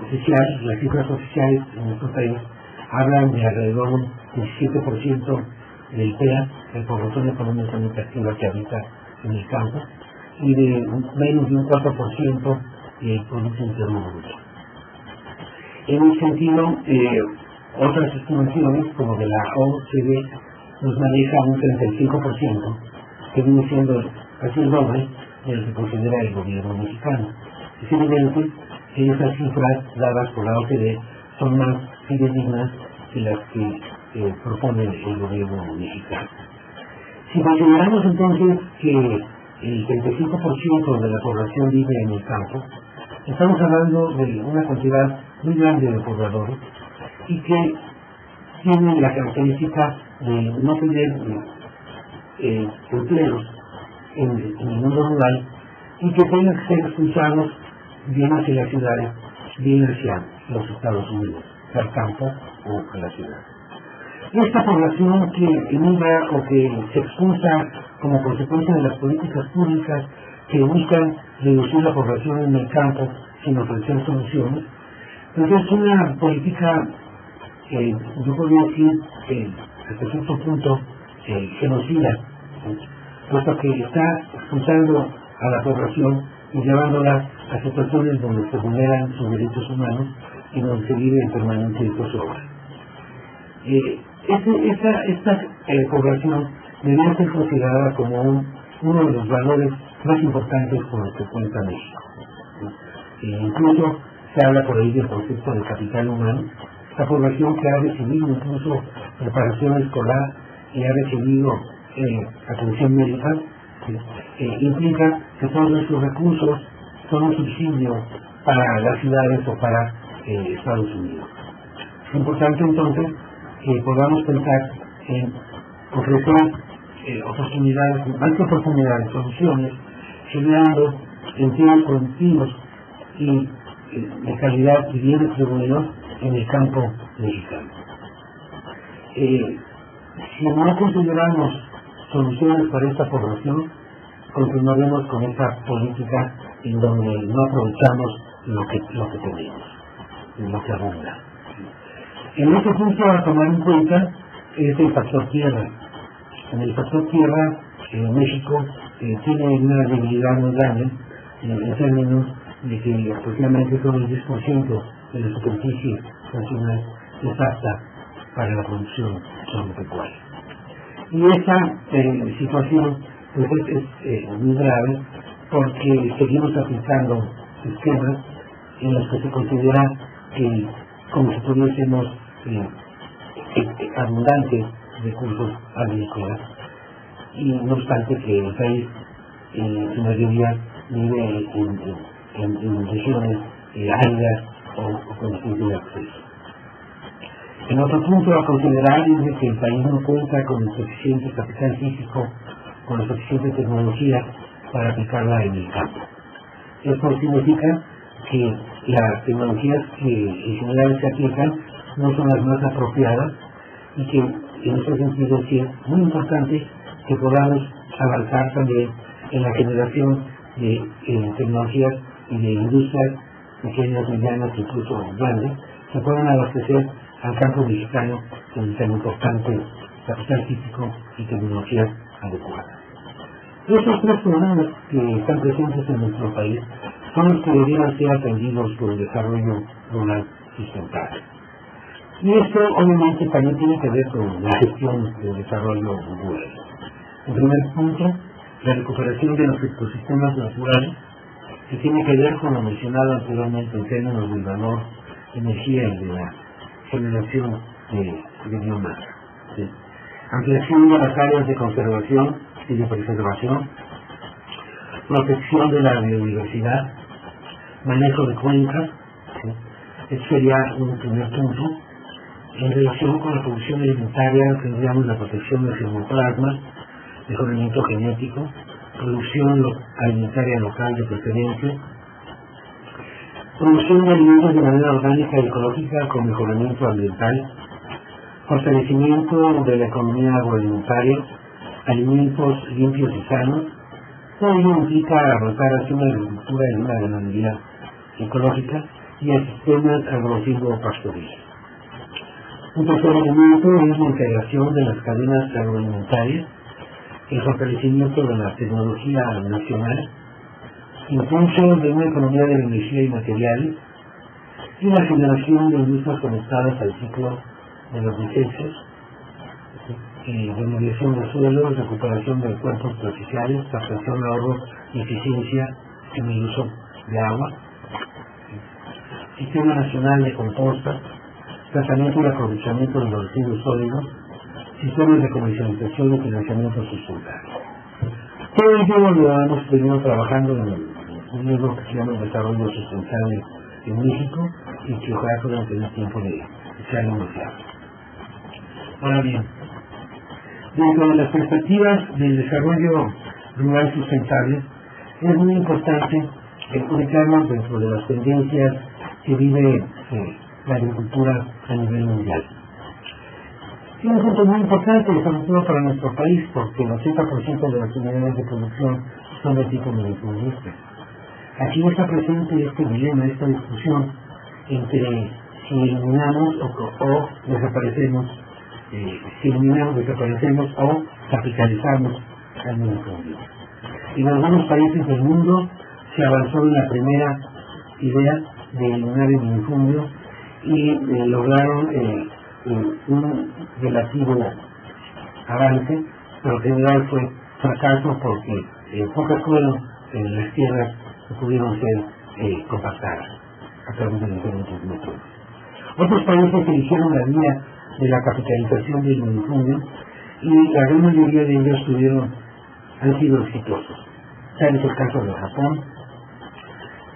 oficial, las cifras oficiales en nuestro país hablan de alrededor del 17% del PEA, el población económicamente activa que habita en el campo, y de menos de un 4% del Producto Interno Bruto. En ese sentido, otras estimaciones, como de la OCDE, nos maneja un 35%, que viene siendo casi el doble de lo que considera el gobierno mexicano. Es evidente que esas cifras dadas por la OCDE son más fidedignas que las que propone el gobierno mexicano. Si consideramos entonces que el 35% de la población vive en el campo, estamos hablando de una cantidad muy grande de pobladores y que tienen la característica de no tener empleos en el mundo rural y que tengan que ser expulsados bien hacia las ciudades, bien hacia los Estados Unidos, al campo o a la ciudad. Esta población que emigra o que se expulsa como consecuencia de las políticas públicas que buscan reducir la población en el campo sin ofrecer soluciones, pues es una política yo podría decir hasta cierto punto genocida, puesto que está expulsando a la población y llevándola a situaciones donde se vulneran sus derechos humanos y donde se vive en permanente zozobra. Esta población debería ser considerada como uno de los valores más importantes con los que cuenta México. Incluso se habla por ahí del concepto de capital humano. Esta población que ha recibido incluso preparación escolar y ha recibido atención médica, implica que todos nuestros recursos son un subsidio para las ciudades o para Estados Unidos. Es importante entonces que podamos pensar en ofrecer oportunidades, más que oportunidades, soluciones, generando empleos productivos y de calidad y bien distribuidos en el campo mexicano. Si no consideramos soluciones para esta población, continuaremos con esta política en donde no aprovechamos lo que tenemos, lo que abunda. En este punto a tomar en cuenta es el factor tierra. En el factor tierra, México tiene una debilidad muy grande en términos de que aproximadamente solo el 10% de la superficie nacional es apta para la producción agropecuaria. Y esa situación pues, es muy grave porque seguimos aplicando esquemas en los que se considera que como si tuviésemos abundantes recursos agrícolas y no obstante que el país en su mayoría vive en regiones áridas o con difícil acceso. En otro punto a considerar es que el país no cuenta con el suficiente capital físico, con la suficiente tecnología para aplicarla en el campo. Esto significa que las tecnologías que en general se aplican no son las más apropiadas y que en ese sentido sí es muy importante que podamos avanzar también en la generación de tecnologías y de industrias pequeñas, medianas, incluso grandes, que puedan abastecer al campo mexicano con tan importante capital físico y tecnologías adecuadas. Estos tres problemas que están presentes en nuestro país son los que debieran ser atendidos por el desarrollo rural sustentable. Y esto obviamente también tiene que ver con la gestión del desarrollo rural. En primer punto, la recuperación de los ecosistemas naturales, que tiene que ver con lo mencionado anteriormente en términos del valor de energía y de la generación de biomasa. ¿Sí? Ampliación de las áreas de conservación y de preservación, protección de la biodiversidad, manejo de cuencas, ¿sí? Este sería un primer punto. En relación con la producción alimentaria tendríamos la protección del germoplasma, mejoramiento genético, producción alimentaria local de preferencia, producción de alimentos de manera orgánica y ecológica con mejoramiento ambiental, fortalecimiento de la economía agroalimentaria, alimentos limpios y sanos. Todo ello implica avanzar hacia una agricultura y una ganadería ecológica y a sistemas agrosilvopastoriles. Un tercer elemento es la integración de las cadenas agroalimentarias, el fortalecimiento de la tecnología nacional, impulso de una economía de la energía y materiales, y la generación de industrias conectadas al ciclo de los desechos, remediación de suelos, recuperación de cuerpos superficiales, captación de ahorro y eficiencia en el uso de agua, sistema nacional de composta, tratamiento y aprovechamiento de los residuos sólidos, sistemas de comercialización y financiamiento sustentable. Todo ello lo hemos venido trabajando en un libro que se llama Desarrollo Sustentable en México y que ojalá puedan tener tiempo de ser anunciado. Ahora bien, dentro de las perspectivas del desarrollo rural sustentable, es muy importante ubicarnos dentro de las tendencias que vive la agricultura a nivel mundial. Y un punto muy importante, sobre todo para nuestro país, porque el 80% de las unidades de producción son de tipo monoculturista. Aquí está presente este dilema, esta discusión entre si eliminamos o desaparecemos, desaparecemos o capitalizamos al minifundio. En algunos países del mundo se avanzó en la primera idea de eliminar el minifundio y lograron un relativo avance, pero en general fue fracaso porque pocas fueron las tierras que pudieron ser compactadas a través de diferentes métodos. Otros países eligieron la vía de la capitalización del minifundio y la gran mayoría de ellos han sido exitosos. Tal es el caso de Japón,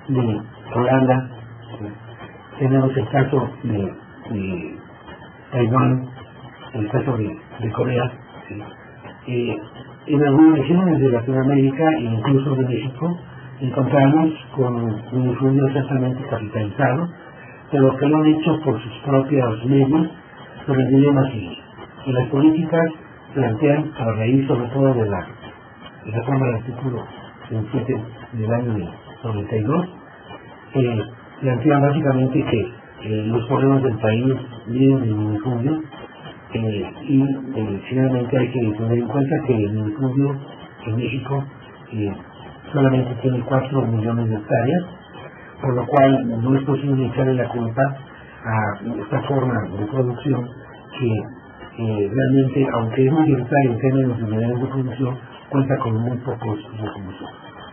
de Holanda, tenemos el caso de Taiwán, el caso de Corea, ¿sí? En algunas regiones de Latinoamérica e incluso de México encontramos con un infundio exactamente capitalizado, pero que lo han hecho por sus propios medios, sobre el dilema así. Y las políticas plantean, a raíz sobre todo de la reforma del artículo 27 del año 92, plantean básicamente que los problemas del país vienen del minifundio, y finalmente hay que tener en cuenta que el minifundio en México solamente tiene 4 millones de hectáreas, por lo cual no es posible echarle la culpa a esta forma de producción que realmente, aunque es mayoritaria en términos de unidades de producción, cuenta con muy pocos recursos.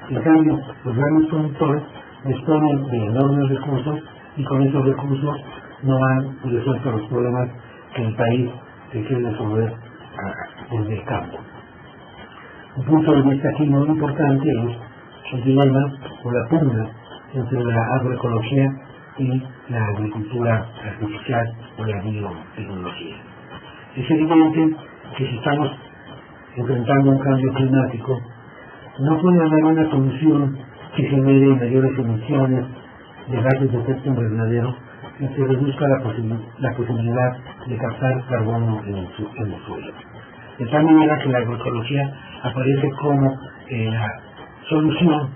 En cambio, los grandes productores disponen de enormes recursos y con esos recursos no han resuelto los problemas que el país se quiere resolver desde el campo. Un punto de vista aquí muy importante es el dilema o la pugna entre la agroecología y la agricultura artificial o la biotecnología. Es evidente que si estamos enfrentando un cambio climático, no puede haber una solución que genere mayores emisiones de gases de efecto invernadero y que reduzca la posibilidad de captar carbono en el suelo. De tal manera que la agroecología aparece como la solución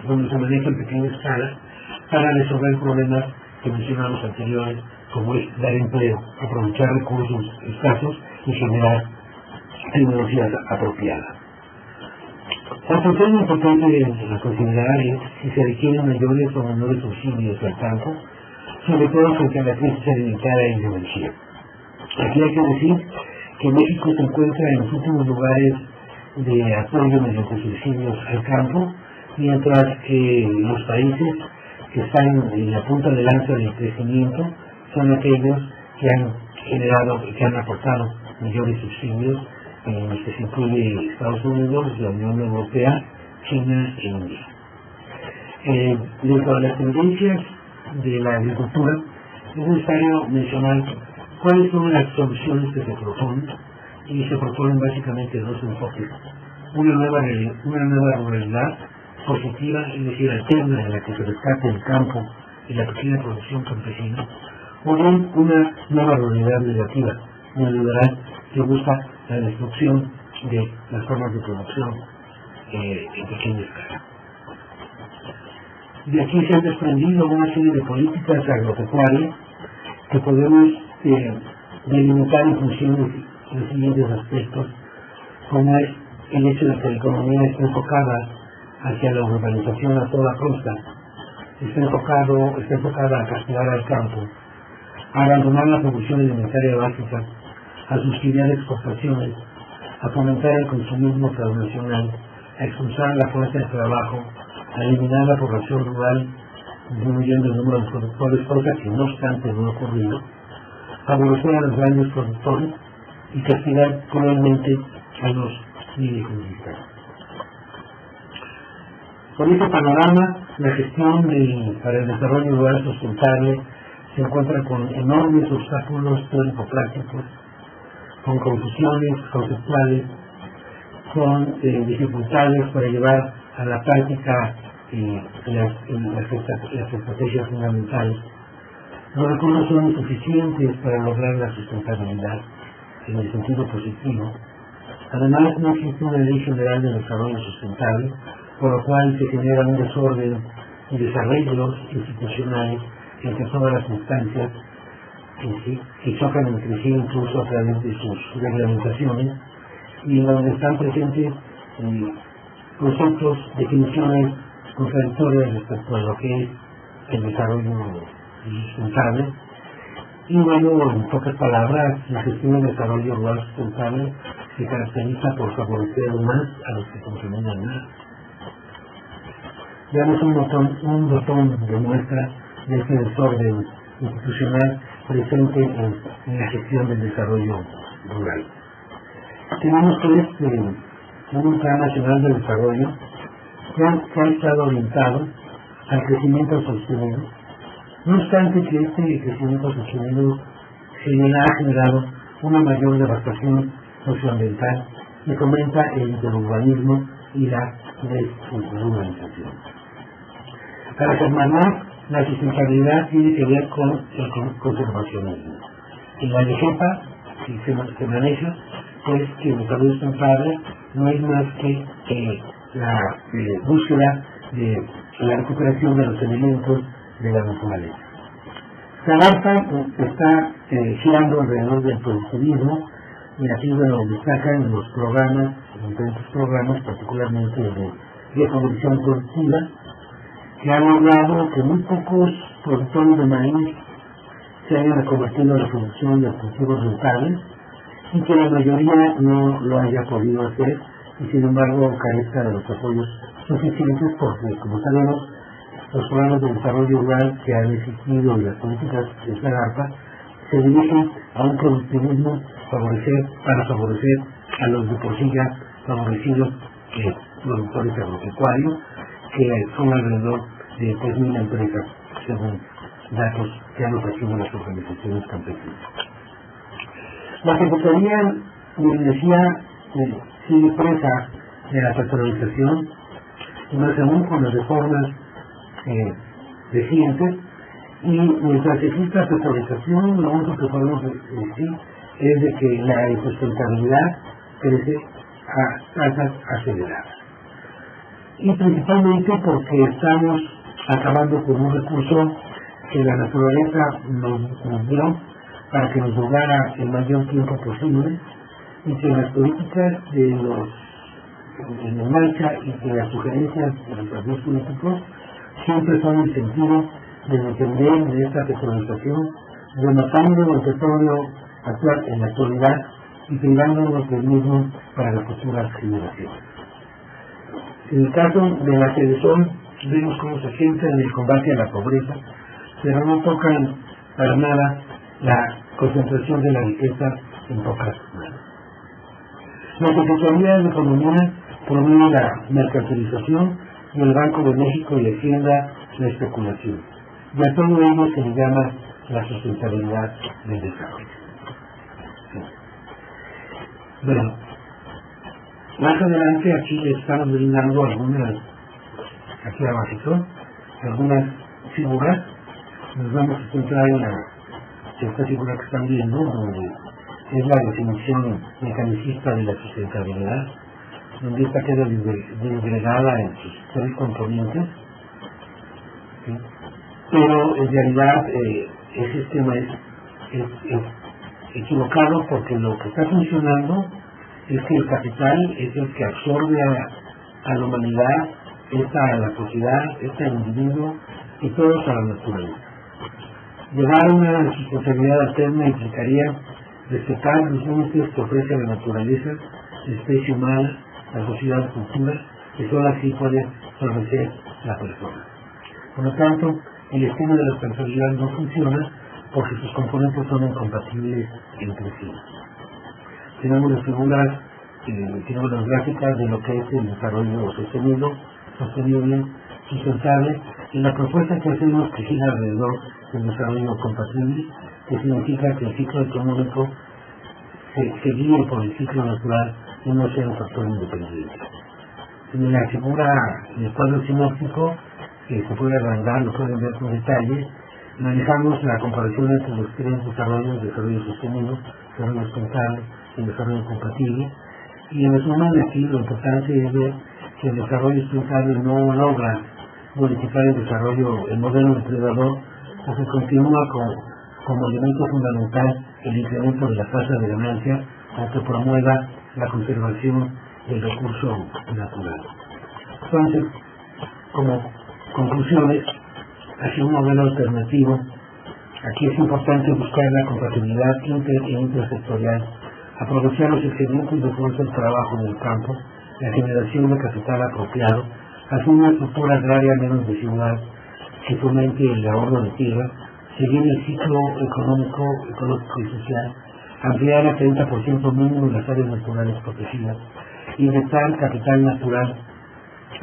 donde se maneja en pequeña escala para resolver problemas que mencionamos anteriores, como es dar empleo, aprovechar recursos escasos y generar tecnologías apropiadas. Otro tema importante a considerar es si se requieren mayores o menores subsidios al campo, sobre todo frente a la crisis alimentaria y de energía. Aquí hay que decir que México se encuentra en los últimos lugares de apoyo mediante subsidios al campo, mientras que los países que están en la punta de lanza del crecimiento son aquellos que han generado, que han aportado mayores subsidios, en los que se incluye Estados Unidos, la Unión Europea, China e India. Dentro de las tendencias de la agricultura es necesario mencionar cuáles son las soluciones que se proponen, y se proponen básicamente dos enfoques: una nueva ruralidad positiva, es decir, alterna, en la que se rescate el campo y la pequeña producción campesina, o bien una nueva ruralidad negativa, neoliberal, que busca la destrucción de las formas de producción en pequeña escala. De aquí se han desprendido una serie de políticas agropecuarias que podemos delimitar en función de los siguientes aspectos, como es el hecho de que la economía está enfocada hacia la urbanización a toda costa, está enfocada a castigar al campo, a abandonar la producción alimentaria básica, a subsidiar exportaciones, a fomentar el consumismo transnacional, a expulsar la fuerza de trabajo, a eliminar la población rural, disminuyendo el número de productores, cosa que no obstante no ha ocurrido, favorecer a los grandes productores y castigar cruelmente a los minifundistas. Con este panorama, la gestión para el desarrollo rural sustentable se encuentra con enormes obstáculos teórico-prácticos, con confusiones conceptuales, con dificultades para llevar a la práctica las estrategias fundamentales. Los recursos son insuficientes para lograr la sustentabilidad en el sentido positivo. Además, no existe una ley general de desarrollo sustentable, por lo cual se genera un desorden y desarrollos institucionales entre todas las instancias que chocan entre sí incluso a través de sus reglamentaciones, y donde están presentes conceptos, definiciones contradictorias respecto a lo que es el desarrollo sustentable. Y bueno, en pocas palabras, la gestión del desarrollo rural sustentable se caracteriza por favorecer más a los que contaminan más. Veamos un botón de muestra de este desorden institucional presente en la gestión del desarrollo rural. Tenemos pues un Plan Nacional de Desarrollo que ha estado orientado al crecimiento sostenido. No obstante que este crecimiento sostenido ha generado una mayor devastación socioambiental y fomenta el interurbanismo y la desurbanización. Para Germán, la sustentabilidad tiene que ver con el conservacionismo. En la LEGEPA, si se maneja, pues que el desarrollo sustentable no es más que la búsqueda de la recuperación de los elementos de la naturaleza. Zagarpa está girando alrededor del productivismo, y aquí destacan los programas, los diferentes programas, particularmente de reconversión productiva, que han logrado que muy pocos productores de maíz se hayan reconvertido a la producción de cultivos rentables y que la mayoría no lo haya podido hacer y sin embargo carezca de los apoyos suficientes porque, como sabemos, los programas de desarrollo rural que han existido y las políticas de Zagarpa se dirigen a un productivismo para favorecer a los de por sí ya favorecidos productores agropecuarios, que son alrededor de 3.000 empresas, según datos que han ofrecido las organizaciones campesinas. La Secretaría de Energía sigue presa de la sectorización, y más aún con las reformas recientes, y mientras exista la sectorización, lo único que podemos decir es de que la insustentabilidad crece a tasas aceleradas. Y principalmente porque estamos acabando con un recurso que la naturaleza nos dio para que nos durara el mayor tiempo posible, y que las políticas en marcha y que las sugerencias de los partidos políticos siempre son en el sentido de depender de esta petrolización, rematando el petróleo actual en la actualidad y privándonos del mismo para las futuras generaciones. En el caso de la Sedesol, vemos cómo se centra en el combate a la pobreza, pero no tocan para nada la concentración de la riqueza en pocas manos. La Secretaría de Economía promueve la mercantilización y el Banco de México y Hacienda la especulación. Y a todo ello se le llama la sustentabilidad del desarrollo. Sí. Bueno, más adelante aquí les estamos brindando algunas, aquí abajo, algunas figuras. Nos vamos a centrar en esta figura que están viendo, donde es la definición mecanicista de la sustentabilidad, donde esta queda disgregada en sus tres componentes, ¿sí? Pero en realidad ese esquema es equivocado, porque lo que está funcionando es que el capital es el que absorbe a la humanidad, a la sociedad, al individuo y todos a la naturaleza. Llevar una sustentabilidad alterna implicaría respetar los límites que ofrece la naturaleza, la especie humana, la sociedad, la cultura, que solo así puede florecer la persona. Por lo tanto, el esquema de la sustentabilidad no funciona porque sus componentes son incompatibles entre sí. Tenemos las figuras, tenemos las gráficas de lo que es el desarrollo sostenible, sustentable, y la propuesta que hacemos que gira alrededor del desarrollo compatible, que significa que el ciclo económico se guíe por el ciclo natural y no sea un factor independiente. En la figura del cuadro sinóptico, que se puede agrandar, lo pueden ver con detalle, manejamos la comparación entre los tres desarrollos: desarrollo sostenible, desarrollo sustentable y desarrollo compatible. Y en resumen, aquí lo importante es ver que el desarrollo sustentable no logra modificar el modelo depredador, porque continúa como elemento fundamental el incremento de la tasa de ganancia, aunque promueva la conservación del recurso natural. Entonces, como conclusiones, hacia un modelo alternativo, aquí es importante buscar la compatibilidad intersectorial, aprovechar los excedentes de fuerza del trabajo en el campo, la generación de capital apropiado, hacer una estructura agraria menos desigual que fomente el ahorro de tierra, seguir el ciclo económico, ecológico y social, ampliar a 30% mínimo las áreas naturales protegidas, inyectar capital natural,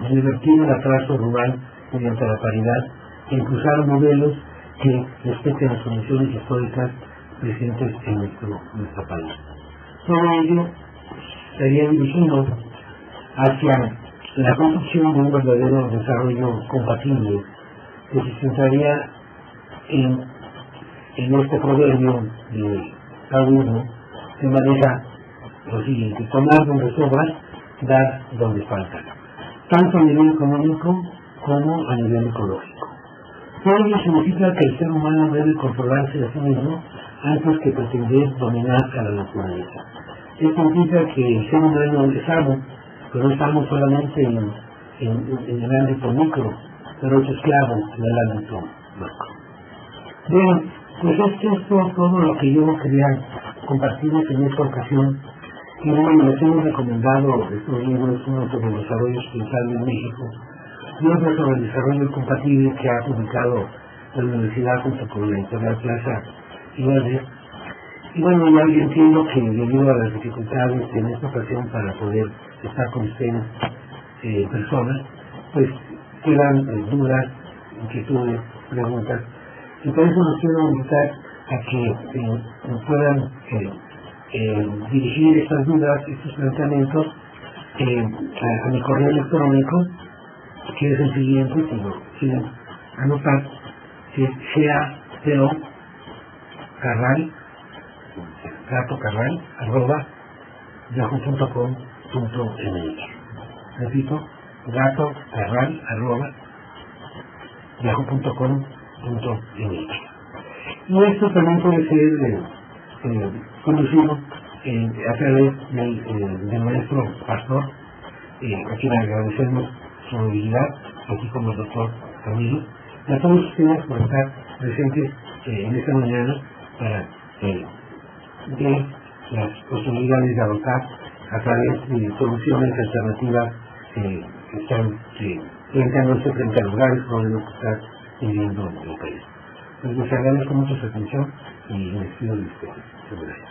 revertir el atraso rural mediante la paridad, e impulsar modelos que respeten las condiciones históricas presentes en nuestro país. Todo ello estaría dirigido hacia la construcción de un verdadero desarrollo compatible que se centraría en este proverbio de taoísmo que maneja lo siguiente: tomar donde sobra, dar donde falta, tanto a nivel económico como a nivel ecológico. Todo ello significa que el ser humano debe controlarse a sí mismo antes que pretender dominar a la naturaleza. Esto implica que el ser humano es amo, pero es amo solamente en el ámbito micro, pero es esclavo en el ámbito macro. Bien, pues es todo lo que yo quería compartirles en esta ocasión. Y bueno, les hemos recomendado estos libros, uno sobre el desarrollo espiritual en México y otro sobre el desarrollo compatible que ha publicado la universidad junto con la editorial Plaza y Verde. Y bueno, yo entiendo que debido a las dificultades en esta ocasión para poder estar con ustedes en persona, pues quedan dudas, inquietudes, preguntas. Y por eso los quiero invitar a que puedan dirigir estas dudas, estos planteamientos a mi correo electrónico, que es el siguiente, si lo quieren anotar, que es @yahoo.com.mx. Repito, gatocarral@yahoo.com.mx. Y esto también puede ser conducido a través del maestro pastor, a quien agradecemos su movilidad, así como el doctor Camilo, y a todos ustedes por estar presentes en esta mañana para ver las posibilidades de adoptar a través de soluciones alternativas que están planteándose frente a los graves problemas que está viviendo el país. Les agradezco mucho su atención y les pido disculpas. Gracias.